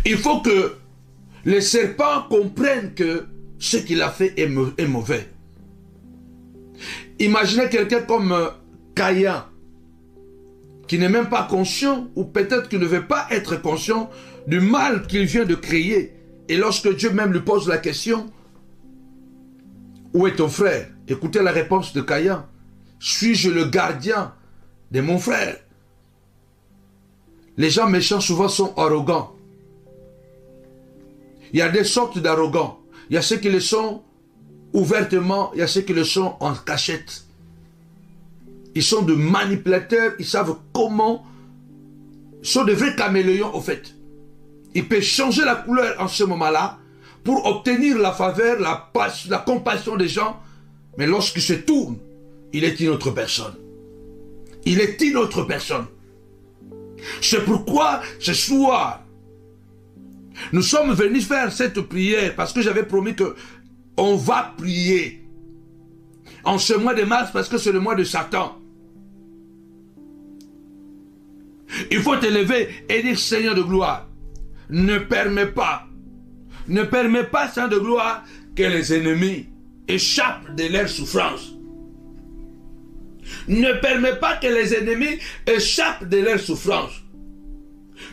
Il faut que les serpents comprennent que ce qu'il a fait est mauvais. Imaginez quelqu'un comme Caïn, qui n'est même pas conscient, ou peut-être qu'il ne veut pas être conscient du mal qu'il vient de créer. Et lorsque Dieu même lui pose la question, où est ton frère? Écoutez la réponse de Caïn. Suis-je le gardien de mon frère? Les gens méchants souvent sont arrogants. Il y a des sortes d'arrogants. Il y a ceux qui le sont ouvertement, il y a ceux qui le sont en cachette. Ils sont de manipulateurs, ils savent comment. Ils sont de vrais caméléons au fait. Ils peuvent changer la couleur en ce moment-là pour obtenir la faveur, la compassion des gens. Mais lorsqu'il se tourne, il est une autre personne. Il est une autre personne. C'est pourquoi ce soir, Nous sommes venus faire cette prière parce que j'avais promis que on va prier en ce mois de mars parce que c'est le mois de Satan. Il faut te lever et dire, Seigneur de gloire, ne permets pas, Seigneur de gloire, que les ennemis échappent de leur souffrance. Ne permets pas que les ennemis échappent de leur souffrance.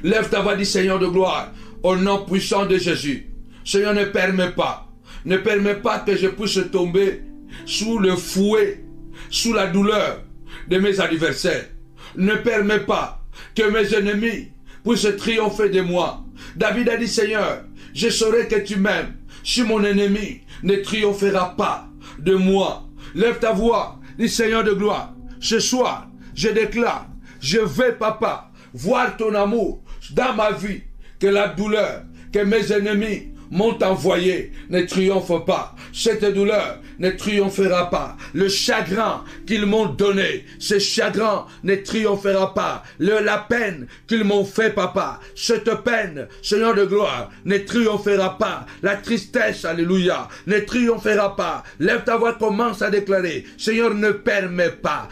Lève ta voix, dis, Seigneur de gloire, au nom puissant de Jésus. Seigneur, ne permets pas que je puisse tomber sous le fouet, sous la douleur de mes adversaires. Ne permets pas que mes ennemis puissent triompher de moi. David a dit, Seigneur, je saurai que tu m'aimes si mon ennemi ne triomphera pas de moi. Lève ta voix, dis, Seigneur de gloire, ce soir, je déclare, je vais, papa, voir ton amour dans ma vie, que la douleur que mes ennemis m'ont envoyé ne triomphe pas. Cette douleur ne triomphera pas. Le chagrin qu'ils m'ont donné, ce chagrin ne triomphera pas. La peine qu'ils m'ont fait, papa, cette peine, Seigneur de gloire, ne triomphera pas. La tristesse, alléluia, ne triomphera pas. Lève ta voix, commence à déclarer, Seigneur, ne permets pas,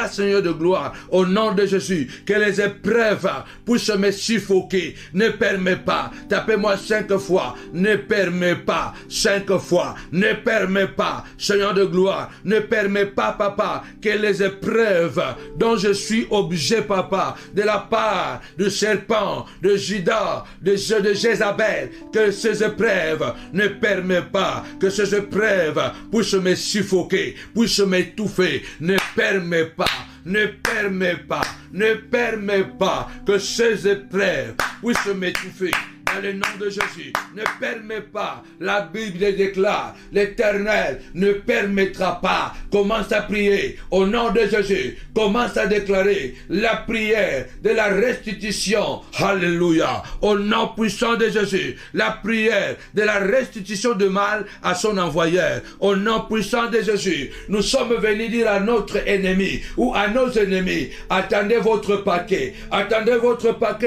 Seigneur de gloire, au nom de Jésus, que les épreuves puissent me suffoquer. Ne permets pas. Tapez-moi 5 fois. Ne permets pas. 5 fois. Ne permets pas, Seigneur de gloire, ne permets pas, papa, que les épreuves dont je suis obligé, papa, de la part du serpent, de Judas, de Jézabel, que ces épreuves ne permettent pas, que ces épreuves puissent me suffoquer, puissent m'étouffer. Ne permets pas que ces épreuves puissent m'étouffer. Dans le nom de Jésus, ne permets pas, la Bible déclare, l'Éternel ne permettra pas. Commence à prier au nom de Jésus, commence à déclarer la prière de la restitution, alléluia, au nom puissant de Jésus, la prière de la restitution de mal à son envoyeur, au nom puissant de Jésus. Nous sommes venus dire à notre ennemi ou à nos ennemis, attendez votre paquet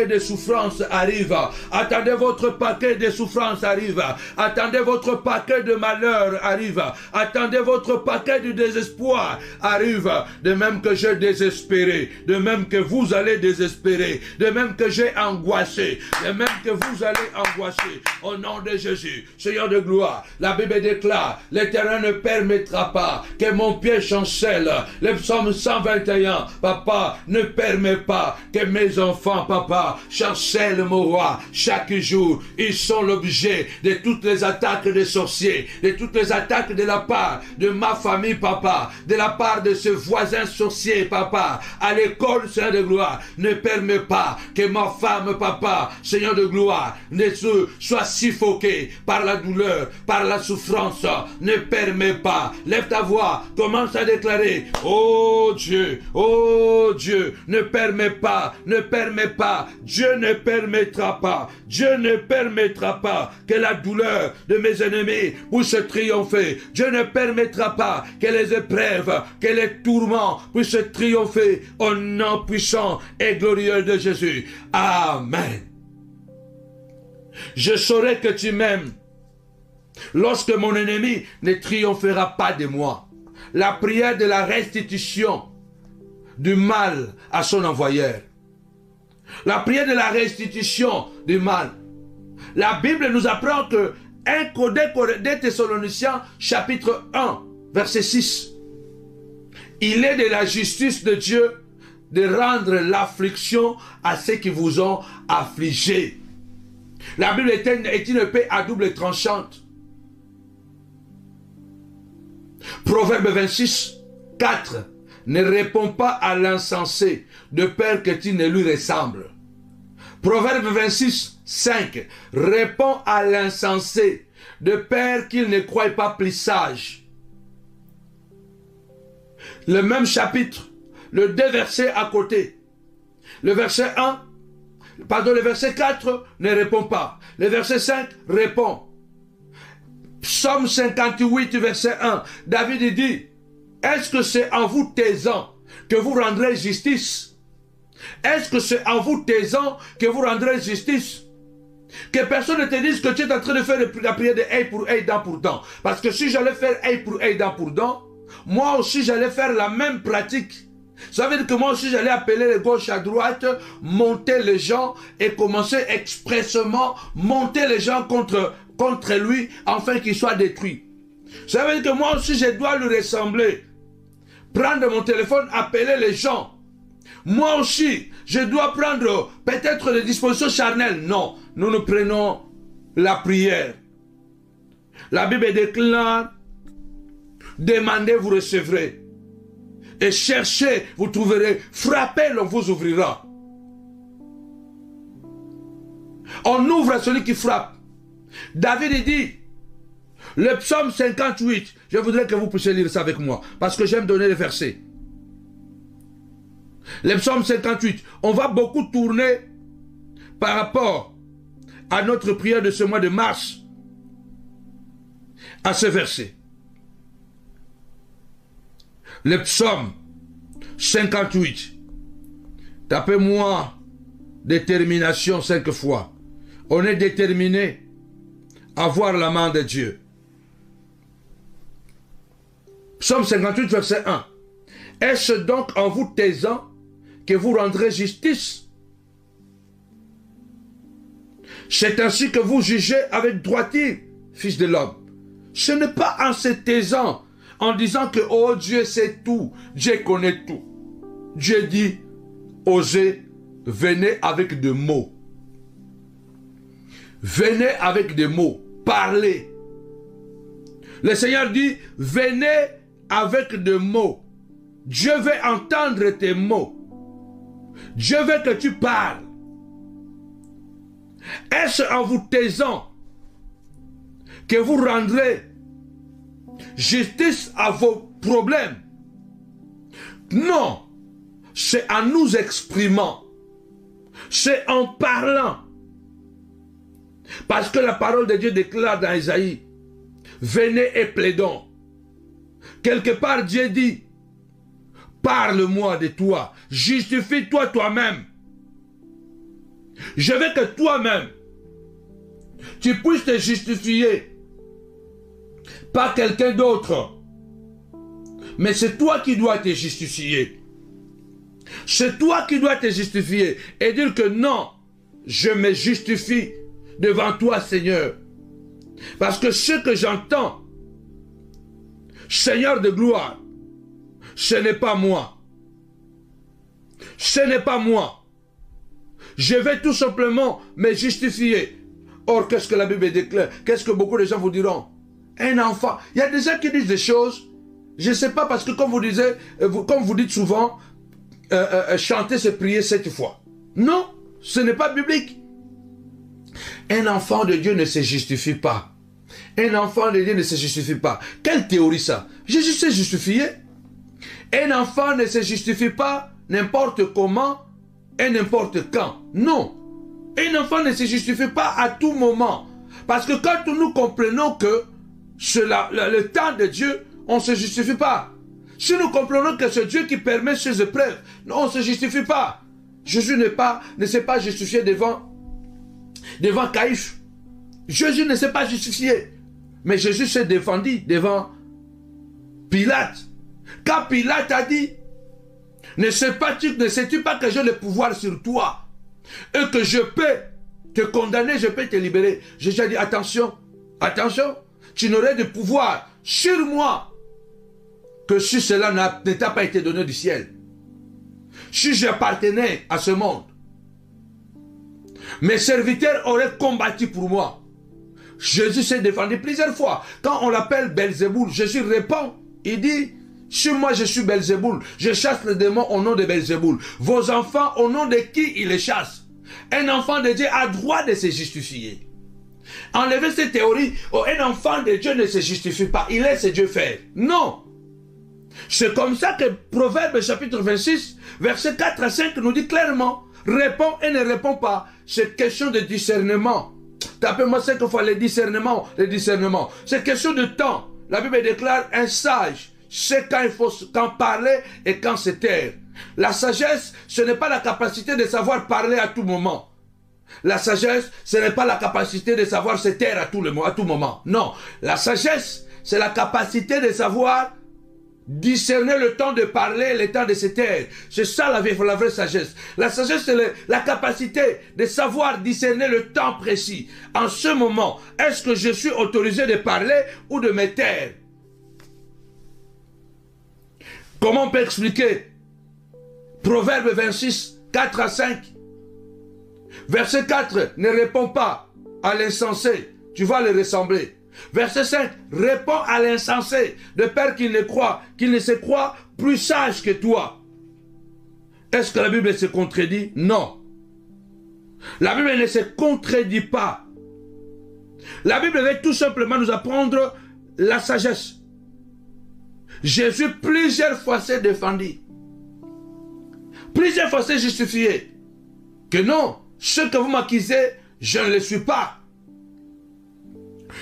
de souffrance arrive, attendez votre paquet de souffrance arrive. Attendez votre paquet de malheur arrive. Attendez votre paquet de désespoir arrive. De même que j'ai désespéré, de même que vous allez désespérer, de même que j'ai angoissé, de même que vous allez angoisser. Au nom de Jésus, Seigneur de gloire, la Bible déclare, l'Éternel ne permettra pas que mon pied chancelle. Le psaume 121, papa, ne permet pas que mes enfants, papa, chancellent mon roi chaque jour. Ils sont l'objet de toutes les attaques des sorciers, de toutes les attaques de la part de ma famille, papa, de la part de ce voisin sorcier, papa, à l'école, Seigneur de gloire. Ne permet pas que ma femme, papa, Seigneur de gloire, ne soit suffoquée par la douleur, par la souffrance. Ne permet pas. Lève ta voix, commence à déclarer, oh Dieu, ne permet pas, Dieu ne permettra pas, Dieu ne permettra pas que la douleur de mes ennemis puisse triompher. Dieu ne permettra pas que les épreuves, que les tourments puissent triompher au nom puissant et glorieux de Jésus. Amen. Je saurai que tu m'aimes lorsque mon ennemi ne triomphera pas de moi. La prière de la restitution du mal à son envoyeur. La prière de la restitution du mal. La Bible nous apprend que 1 Thessaloniciens chapitre 1 verset 6. Il est de la justice de Dieu de rendre l'affliction à ceux qui vous ont affligés. La Bible est une épée à double tranchante. Proverbe 26, 4. Ne réponds pas à l'insensé, de peur que tu ne lui ressembles. Proverbe 26, 5. Réponds à l'insensé, de peur qu'il ne croie pas plus sage. Le même chapitre, le 2 versets à côté. Le verset 4 ne répond pas. Le verset 5 répond. Psaume 58, verset 1. David dit, est-ce que c'est en vous taisant que vous rendrez justice? Est-ce que c'est en vous taisant que vous rendrez justice? Que personne ne te dise que tu es en train de faire la prière de œil pour œil, dent pour dent. Parce que si j'allais faire œil pour œil, dent pour dent, moi aussi j'allais faire la même pratique. Ça veut dire que moi aussi j'allais appeler les gauches à droite, monter les gens et commencer expressement monter les gens contre lui afin qu'il soit détruit. Ça veut dire que moi aussi je dois lui ressembler. Prendre mon téléphone, appeler les gens. Moi aussi, je dois prendre peut-être des dispositions charnelles. Non, nous prenons la prière. La Bible déclare, demandez, vous recevrez. Et cherchez, vous trouverez. Frappez, l'on vous ouvrira. On ouvre à celui qui frappe. David dit, le psaume 58, je voudrais que vous puissiez lire ça avec moi, parce que j'aime donner les versets. Le psaume 58, on va beaucoup tourner par rapport à notre prière de ce mois de mars, à ce verset. Le psaume 58. Tapez-moi détermination 5 fois. On est déterminé à voir la main de Dieu. Psaume 58, verset 1. Est-ce donc en vous taisant que vous rendrez justice? C'est ainsi que vous jugez avec droiture, fils de l'homme. Ce n'est pas en se taisant, en disant que, oh, Dieu sait tout, Dieu connaît tout. Dieu dit, osez, venez avec des mots. Venez avec des mots, parlez. Le Seigneur dit, venez avec des mots. Dieu veut entendre tes mots. Dieu veut que tu parles. Est-ce en vous taisant que vous rendrez justice à vos problèmes? Non, c'est en nous exprimant, c'est en parlant. Parce que la parole de Dieu déclare dans Isaïe, venez et plaidons. Quelque part Dieu dit, parle-moi de toi, justifie-toi toi-même. Je veux que toi-même, tu puisses te justifier. Pas quelqu'un d'autre. Mais c'est toi qui dois te justifier. C'est toi qui dois te justifier. Et dire que non, je me justifie devant toi, Seigneur. Parce que ce que j'entends, Seigneur de gloire, ce n'est pas moi. Ce n'est pas moi. Je vais tout simplement me justifier. Or, qu'est-ce que la Bible déclare? Qu'est-ce que beaucoup de gens vous diront? Un enfant. Il y a des gens qui disent des choses. Je ne sais pas, parce que comme vous disiez, comme vous dites souvent, chanter, c'est prier 7 fois. Non, ce n'est pas biblique. Un enfant de Dieu ne se justifie pas. Un enfant de Dieu ne se justifie pas. Quelle théorie ça? Jésus s'est justifié. Un enfant ne se justifie pas n'importe comment et n'importe quand. Non. Un enfant ne se justifie pas à tout moment. Parce que quand nous comprenons que c'est le temps de Dieu, on ne se justifie pas. Si nous comprenons que c'est Dieu qui permet ces épreuves, on ne se justifie pas. Jésus ne s'est pas justifié devant Caïphe. Jésus ne s'est pas justifié. Mais Jésus s'est défendu devant Pilate. Quand Pilate a dit, ne sais-tu pas que j'ai le pouvoir sur toi et que je peux te condamner, je peux te libérer. Jésus a dit, attention, attention, tu n'aurais de pouvoir sur moi que si cela ne t'a pas été donné du ciel. Si j'appartenais à ce monde, mes serviteurs auraient combattu pour moi. Jésus s'est défendu plusieurs fois. Quand on l'appelle Belzéboul, Jésus répond, il dit, si moi je suis Belzéboul, je chasse les démons au nom de Belzéboul. Vos enfants, au nom de qui ils les chassent? Un enfant de Dieu a droit de se justifier. Enlevez cette théorie, oh, un enfant de Dieu ne se justifie pas, il laisse Dieu faire. Non. C'est comme ça que Proverbe chapitre 26, verset 4 à 5 nous dit clairement, réponds et ne réponds pas. C'est question de discernement. Tapez-moi 5 fois le discernement, le discernement. C'est question de temps. La Bible déclare, un sage sait quand il faut quand parler et quand se taire. La sagesse, ce n'est pas la capacité de savoir parler à tout moment. La sagesse, ce n'est pas la capacité de savoir se taire à tout moment. Non, la sagesse, c'est la capacité de savoir discerner le temps de parler et le temps de se taire. C'est ça la vraie sagesse. La sagesse, c'est la capacité de savoir discerner le temps précis. En ce moment, est-ce que je suis autorisé de parler ou de me taire? Comment on peut expliquer? Proverbe 26, 4 à 5. Verset 4, ne réponds pas à l'insensé, tu vas le ressembler. Verset 5, réponds à l'insensé, de peur qu'il ne se croit plus sage que toi. Est-ce que la Bible se contredit? Non. La Bible ne se contredit pas. La Bible veut tout simplement nous apprendre la sagesse. Jésus plusieurs fois s'est défendu. Plusieurs fois s'est justifié. Que non, ce que vous m'accusez, je ne le suis pas.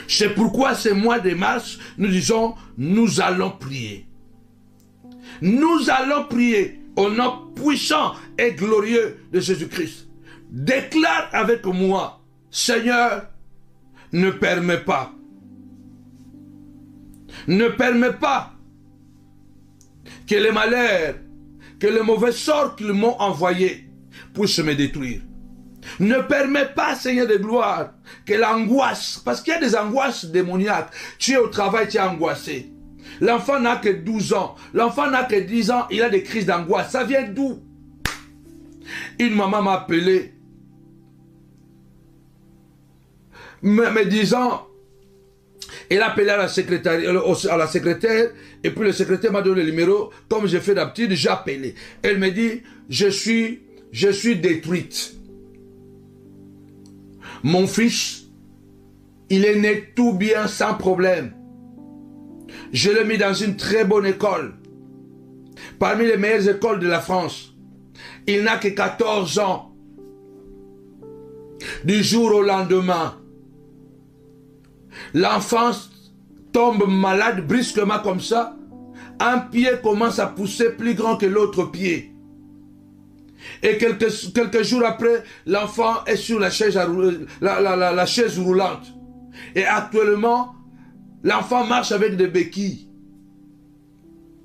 C'est pourquoi ce mois de mars, nous disons, nous allons prier. Nous allons prier au nom puissant et glorieux de Jésus-Christ. Déclare avec moi, Seigneur, ne permets pas. Ne permets pas que les malheurs, que les mauvais sorts qu'ils m'ont envoyés puissent me détruire. Ne permets pas, Seigneur de gloire, que l'angoisse, parce qu'il y a des angoisses démoniaques. Tu es au travail, tu es angoissé. L'enfant n'a que 12 ans. L'enfant n'a que 10 ans, il a des crises d'angoisse. Ça vient d'où? Une maman m'a appelé, me disant, elle a appelé à la secrétaire, et puis le secrétaire m'a donné le numéro. Comme j'ai fait d'habitude, j'ai appelé. Elle me dit, je suis détruite. Mon fils, il est né tout bien, sans problème. Je l'ai mis dans une très bonne école. Parmi les meilleures écoles de la France. Il n'a que 14 ans. Du jour au lendemain, l'enfant tombe malade brusquement comme ça. Un pied commence à pousser plus grand que l'autre pied. Et quelques jours après, l'enfant est sur la chaise roulante. Et actuellement, l'enfant marche avec des béquilles.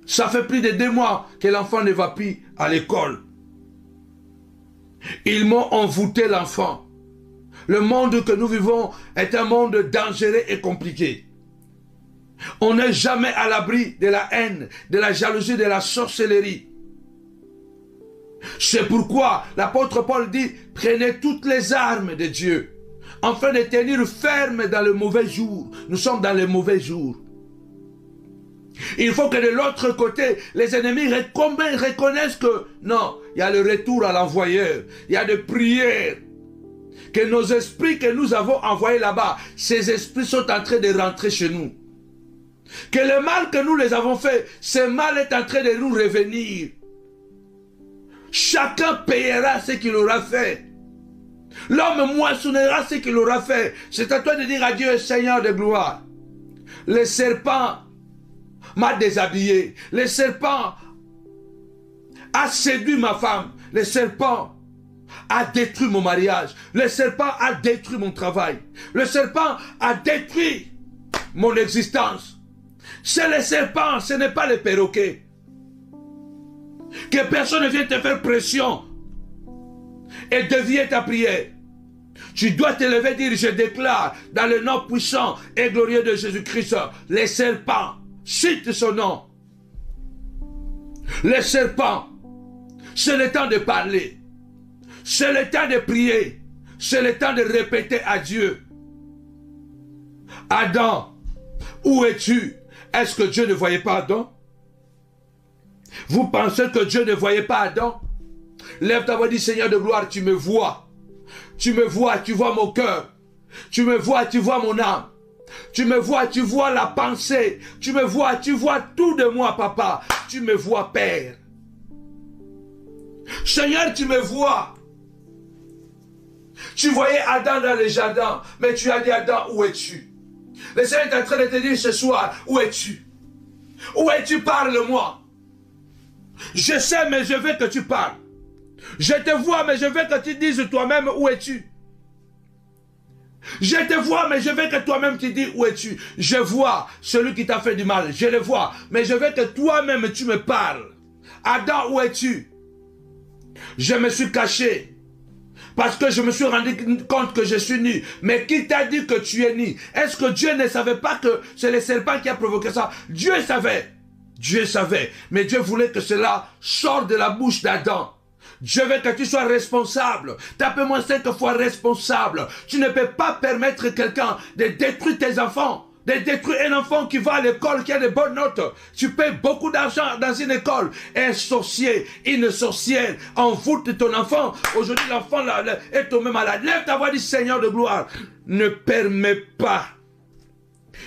Ça fait plus de 2 mois que l'enfant ne va plus à l'école. Ils m'ont envoûté l'enfant. Le monde que nous vivons est un monde dangereux et compliqué. On n'est jamais à l'abri de la haine, de la jalousie, de la sorcellerie. C'est pourquoi l'apôtre Paul dit, prenez toutes les armes de Dieu, afin de tenir ferme dans le mauvais jour. Nous sommes dans les mauvais jours. Il faut que de l'autre côté, les ennemis reconnaissent que non, il y a le retour à l'envoyeur, il y a des prières, que nos esprits que nous avons envoyés là-bas, ces esprits sont en train de rentrer chez nous. Que le mal que nous les avons fait, ce mal est en train de nous revenir. Chacun payera ce qu'il aura fait. L'homme moissonnera ce qu'il aura fait. C'est à toi de dire à Dieu, Seigneur de gloire. Le serpent m'a déshabillé. Le serpent a séduit ma femme. Le serpent a détruit mon mariage. Le serpent a détruit mon travail. Le serpent a détruit mon existence. C'est le serpent, ce n'est pas le perroquet. Que personne ne vienne te faire pression et dévier ta prière. Tu dois te lever et dire, je déclare dans le nom puissant et glorieux de Jésus-Christ, les serpents, cite son nom. Les serpents, c'est le temps de parler. C'est le temps de prier. C'est le temps de répéter à Dieu. Adam, où es-tu? Est-ce que Dieu ne voyait pas Adam? Vous pensez que Dieu ne voyait pas Adam? Lève ta voix et dis, Seigneur de gloire, tu me vois. Tu me vois, tu vois mon cœur. Tu me vois, tu vois mon âme. Tu me vois, tu vois la pensée. Tu me vois, tu vois tout de moi, papa. Tu me vois, Père. Seigneur, tu me vois. Tu voyais Adam dans le jardin, mais tu as dit, Adam, où es-tu? Le Seigneur est en train de te dire ce soir, où es-tu? Où es-tu? Parle-moi. Je sais, mais je veux que tu parles. Je te vois, mais je veux que tu dises toi-même où es-tu. Je te vois, mais je veux que toi-même tu dis où es-tu. Je vois celui qui t'a fait du mal. Je le vois, mais je veux que toi-même tu me parles. Adam, où es-tu? Je me suis caché. Parce que je me suis rendu compte que je suis nu. Mais qui t'a dit que tu es nu? Est-ce que Dieu ne savait pas que c'est le serpent qui a provoqué ça? Dieu savait. Dieu savait. Mais Dieu voulait que cela sorte de la bouche d'Adam. Je veux que tu sois responsable. Tapez-moi 5 fois responsable. Tu ne peux pas permettre quelqu'un de détruire tes enfants. De détruire un enfant qui va à l'école, qui a de bonnes notes. Tu payes beaucoup d'argent dans une école. Un sorcier, une sorcière envoûte ton enfant. Aujourd'hui, l'enfant est tombé malade. Lève ta voix, dit Seigneur de gloire. Ne permets pas.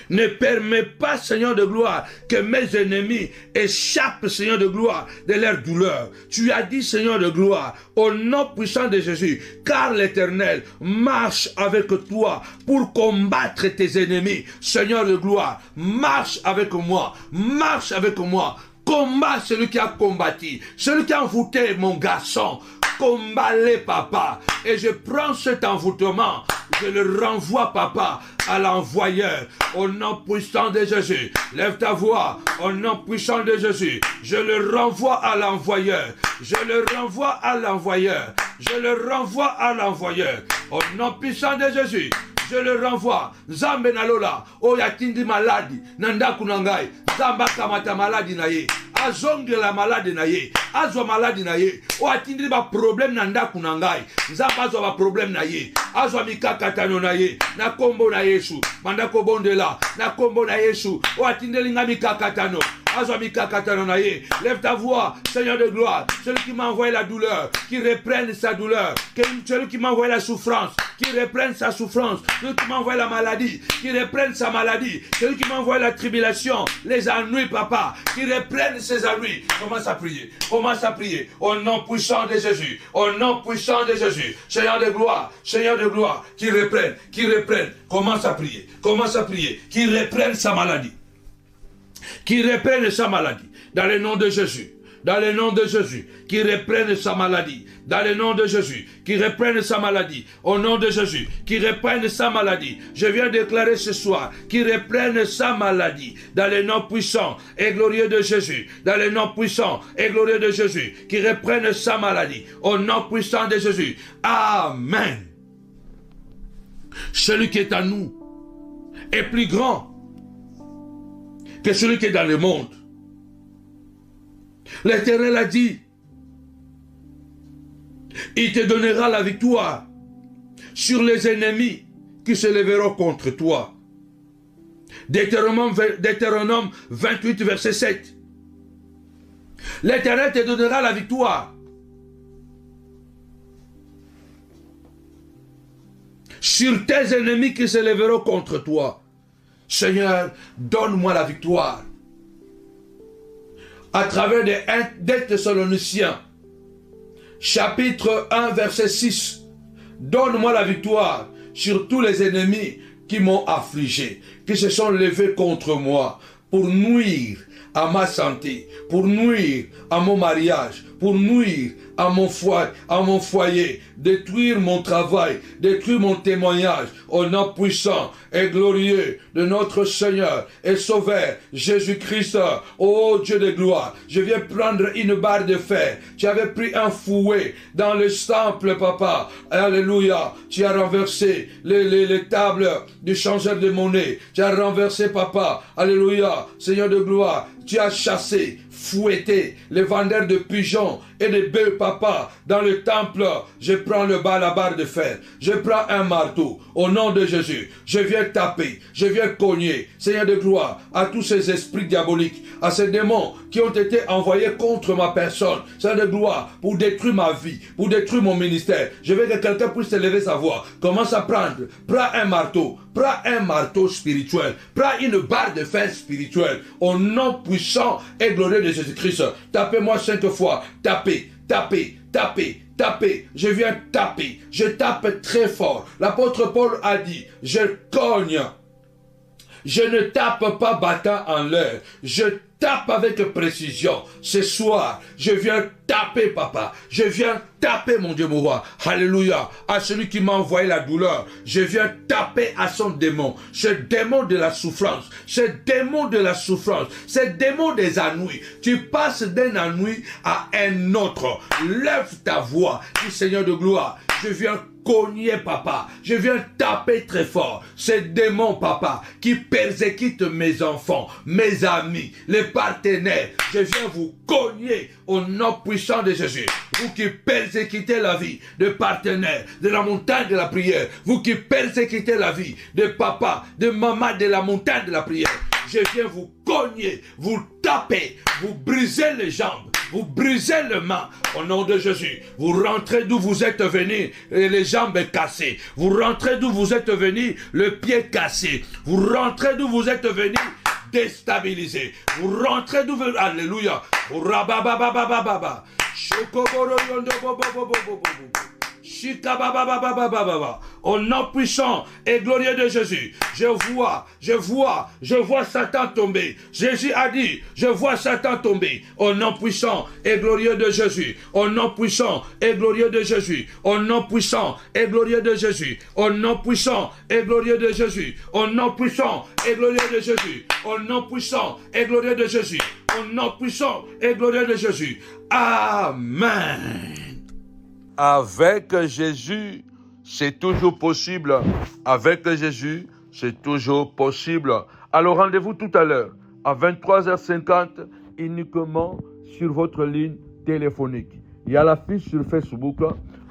Ne permets pas, Seigneur de gloire, que mes ennemis échappent, Seigneur de gloire, de leur douleur. Tu as dit, Seigneur de gloire, au nom puissant de Jésus, car l'Éternel marche avec toi pour combattre tes ennemis. Seigneur de gloire, marche avec moi, marche avec moi. Combat celui qui a combattu, celui qui a envoûté mon garçon. Combat-les, papa. Et je prends cet envoûtement, je le renvoie, papa, à l'envoyeur, au nom puissant de Jésus. Lève ta voix, au nom puissant de Jésus. Je le renvoie à l'envoyeur. Je le renvoie à l'envoyeur. Je le renvoie à l'envoyeur. Au nom puissant de Jésus. Je le renvoie. Zambe nalola. Oyatindi maladi. Nanda kunangai. Zamba kamata maladi na ye. Azonge la malade na ye. Azwa maladi na ye. Oyatindi ba problème nanda kunangai. Zamba azwa ba problème na ye. Azwa mikakatano na ye. Na kombo na Yesu. Mandako bondela. Na kombo na Yesu. Oyatindi linga mikakatano. Lève ta voix, Seigneur de gloire. Celui qui m'a envoyé la douleur, qui reprenne sa douleur. Celui qui m'a envoyé la souffrance, qui reprenne sa souffrance. Celui qui m'a envoyé la maladie, qui reprenne sa maladie. Celui qui m'a envoyé la tribulation, les ennuis, papa, qui reprenne ses ennuis. Commence à prier, commence à prier. Au nom puissant de Jésus, au nom puissant de Jésus. Seigneur de gloire, qui reprenne. Commence à prier, qui reprenne sa maladie. Qui reprenne sa maladie, dans le nom de Jésus, dans le nom de Jésus, qui reprenne sa maladie, dans le nom de Jésus, qui reprenne sa maladie, au nom de Jésus, qui reprenne sa maladie. Je viens déclarer ce soir, qui reprenne sa maladie, dans le nom puissant et glorieux de Jésus, dans le nom puissant et glorieux de Jésus, qui reprenne sa maladie, au nom puissant de Jésus. Amen. Celui qui est à nous est plus grand que celui qui est dans le monde. L'Éternel a dit, il te donnera la victoire sur les ennemis qui se lèveront contre toi. Deutéronome 28, verset 7. L'Éternel te donnera la victoire sur tes ennemis qui se lèveront contre toi. Seigneur, donne-moi la victoire. À travers des Thessaloniciens, chapitre 1, verset 6. Donne-moi la victoire sur tous les ennemis qui m'ont affligé, qui se sont levés contre moi pour nuire à ma santé, pour nuire à mon mariage, pour nuire à mon foyer, détruire mon travail, détruire mon témoignage, au nom puissant et glorieux de notre Seigneur et Sauveur Jésus-Christ. Ô Dieu de gloire, je viens prendre une barre de fer. Tu avais pris un fouet dans le temple, papa. Alléluia. Tu as renversé les tables du changeur de monnaie. Tu as renversé, papa. Alléluia. Seigneur de gloire, tu as chassé, fouetté les vendeurs de pigeons et de bœufs, papa, dans le temple. Je prends la barre de fer, je prends un marteau, au nom de Jésus, je viens taper, je viens cogner, Seigneur de gloire, à tous ces esprits diaboliques, à ces démons qui ont été envoyés contre ma personne, Seigneur de gloire, pour détruire ma vie, pour détruire mon ministère. Je veux que quelqu'un puisse élever sa voix. Commence à prendre, prends un marteau spirituel, prends une barre de fer spirituelle, au nom puissant et glorieux de Jésus-Christ. Tapez-moi 5 fois, tapez, tapez, tapez, tapez, je viens taper, je tape très fort. L'apôtre Paul a dit, je cogne Je ne tape pas battant en l'air. Je tape avec précision. Ce soir, je viens taper, papa. Je viens taper, mon Dieu, mon roi. Alléluia. À celui qui m'a envoyé la douleur. Je viens taper à son démon. Ce démon de la souffrance. Ce démon de la souffrance. Ce démon des ennuis. Tu passes d'un ennui à un autre. Lève ta voix. Dis, Seigneur de gloire, je viens cogner, papa. Je viens taper très fort. Ces démons, papa, qui persécutent mes enfants, mes amis, les partenaires. Je viens vous cogner au nom puissant de Jésus. Vous qui persécutez la vie de partenaires, de la montagne de la prière. Vous qui persécutez la vie de papa, de maman de la montagne de la prière. Je viens vous cogner, vous taper, vous briser les jambes. Vous brisez les mains au nom de Jésus. Vous rentrez d'où vous êtes venu, les jambes cassées. Vous rentrez d'où vous êtes venu, le pied cassé. Vous rentrez d'où vous êtes venu, déstabilisé. Vous rentrez d'où vous... Alléluia. Rababababababa. Shokoboro yondo bobobobobobo. Au nom puissant et glorieux de Jésus, je vois Satan tomber. Jésus a dit, je vois Satan tomber. Au nom puissant et glorieux de Jésus. Au nom puissant et glorieux de Jésus. Au nom puissant et glorieux de Jésus. Au nom puissant et glorieux de Jésus. Au nom puissant et glorieux de Jésus. Au nom puissant et glorieux de Jésus. Au nom puissant et glorieux de Jésus. Amen. Avec Jésus, c'est toujours possible. Avec Jésus, c'est toujours possible. Alors rendez-vous tout à l'heure, à 23h50, uniquement sur votre ligne téléphonique. Il y a la fiche sur Facebook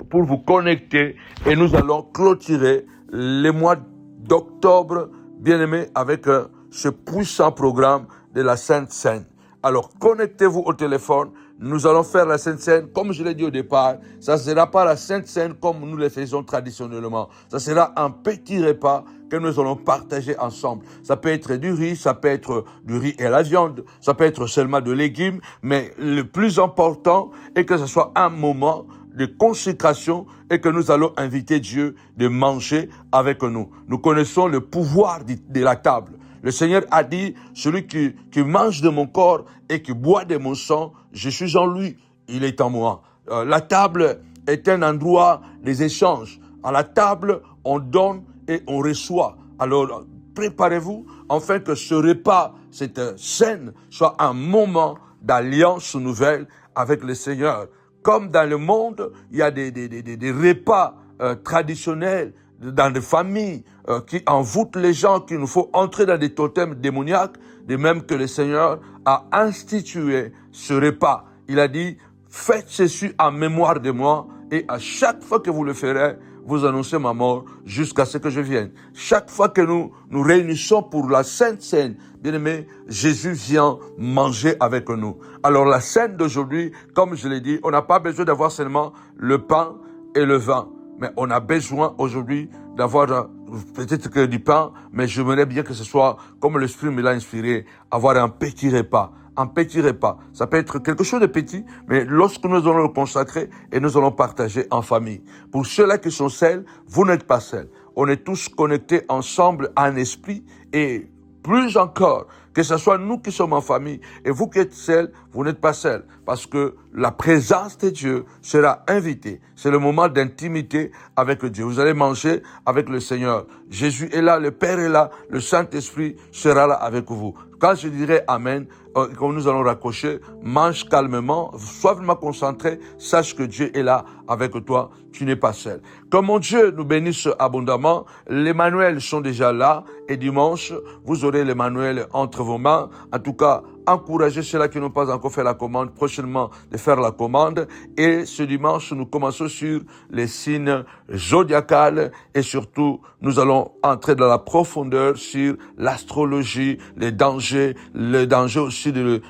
pour vous connecter et nous allons clôturer les mois d'octobre, bien-aimés, avec ce puissant programme de la Sainte Seine. Alors connectez-vous au téléphone. Nous allons faire la Sainte Seine, comme je l'ai dit au départ, ça ne sera pas la Sainte Seine comme nous le faisons traditionnellement. Ça sera un petit repas que nous allons partager ensemble. Ça peut être du riz, ça peut être du riz et la viande, ça peut être seulement de légumes, mais le plus important est que ce soit un moment de consécration et que nous allons inviter Dieu de manger avec nous. Nous connaissons le pouvoir de la table. Le Seigneur a dit, celui qui mange de mon corps et qui boit de mon sang, je suis en lui, il est en moi. La table est un endroit des échanges. À la table, on donne et on reçoit. Alors, préparez-vous afin que ce repas, cette scène, soit un moment d'alliance nouvelle avec le Seigneur. Comme dans le monde, il y a des repas traditionnels, dans des familles qui envoûtent les gens, qu'il nous faut entrer dans des totems démoniaques, de même que le Seigneur a institué ce repas. Il a dit, faites ceci en mémoire de moi, et à chaque fois que vous le ferez, vous annoncez ma mort jusqu'à ce que je vienne. Chaque fois que nous nous réunissons pour la Sainte Seine, bien-aimés, Jésus vient manger avec nous. Alors la scène d'aujourd'hui, comme je l'ai dit, on n'a pas besoin d'avoir seulement le pain et le vin. Mais on a besoin aujourd'hui d'avoir peut-être que du pain, mais j'aimerais bien que ce soit, comme l'Esprit me l'a inspiré, avoir un petit repas. Un petit repas. Ça peut être quelque chose de petit, mais lorsque nous allons le consacrer et nous allons partager en famille. Pour ceux-là qui sont seuls, vous n'êtes pas seuls. On est tous connectés ensemble en esprit et plus encore, que ce soit nous qui sommes en famille et vous qui êtes seuls, vous n'êtes pas seuls. Parce que la présence de Dieu sera invitée. C'est le moment d'intimité avec Dieu. Vous allez manger avec le Seigneur. Jésus est là, le Père est là, le Saint-Esprit sera là avec vous. Quand je dirai Amen, quand nous allons raccrocher, mange calmement, sois vraiment concentré, sache que Dieu est là avec toi, tu n'es pas seul. Que mon Dieu nous bénisse abondamment, les manuels sont déjà là et dimanche, vous aurez les manuels entre vos mains. En tout cas, encouragez ceux-là qui n'ont pas encore fait la commande, prochainement de faire la commande. Et ce dimanche, nous commençons sur les signes zodiacales et surtout, nous allons entrer dans la profondeur sur l'astrologie, les dangers aussi de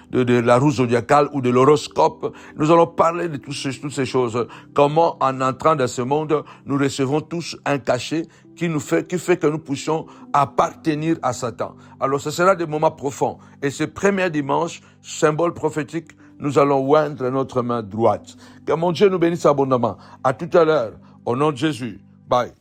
la roue zodiacale ou de l'horoscope. Nous allons parler de toutes ces choses. Comment, en entrant dans ce monde, nous recevons tous un cachet qui fait que nous puissions appartenir à Satan. Alors, ce sera des moments profonds. Et ce premier dimanche, symbole prophétique, nous allons oindre notre main droite. Que mon Dieu nous bénisse abondamment. À tout à l'heure. Au nom de Jésus. Bye.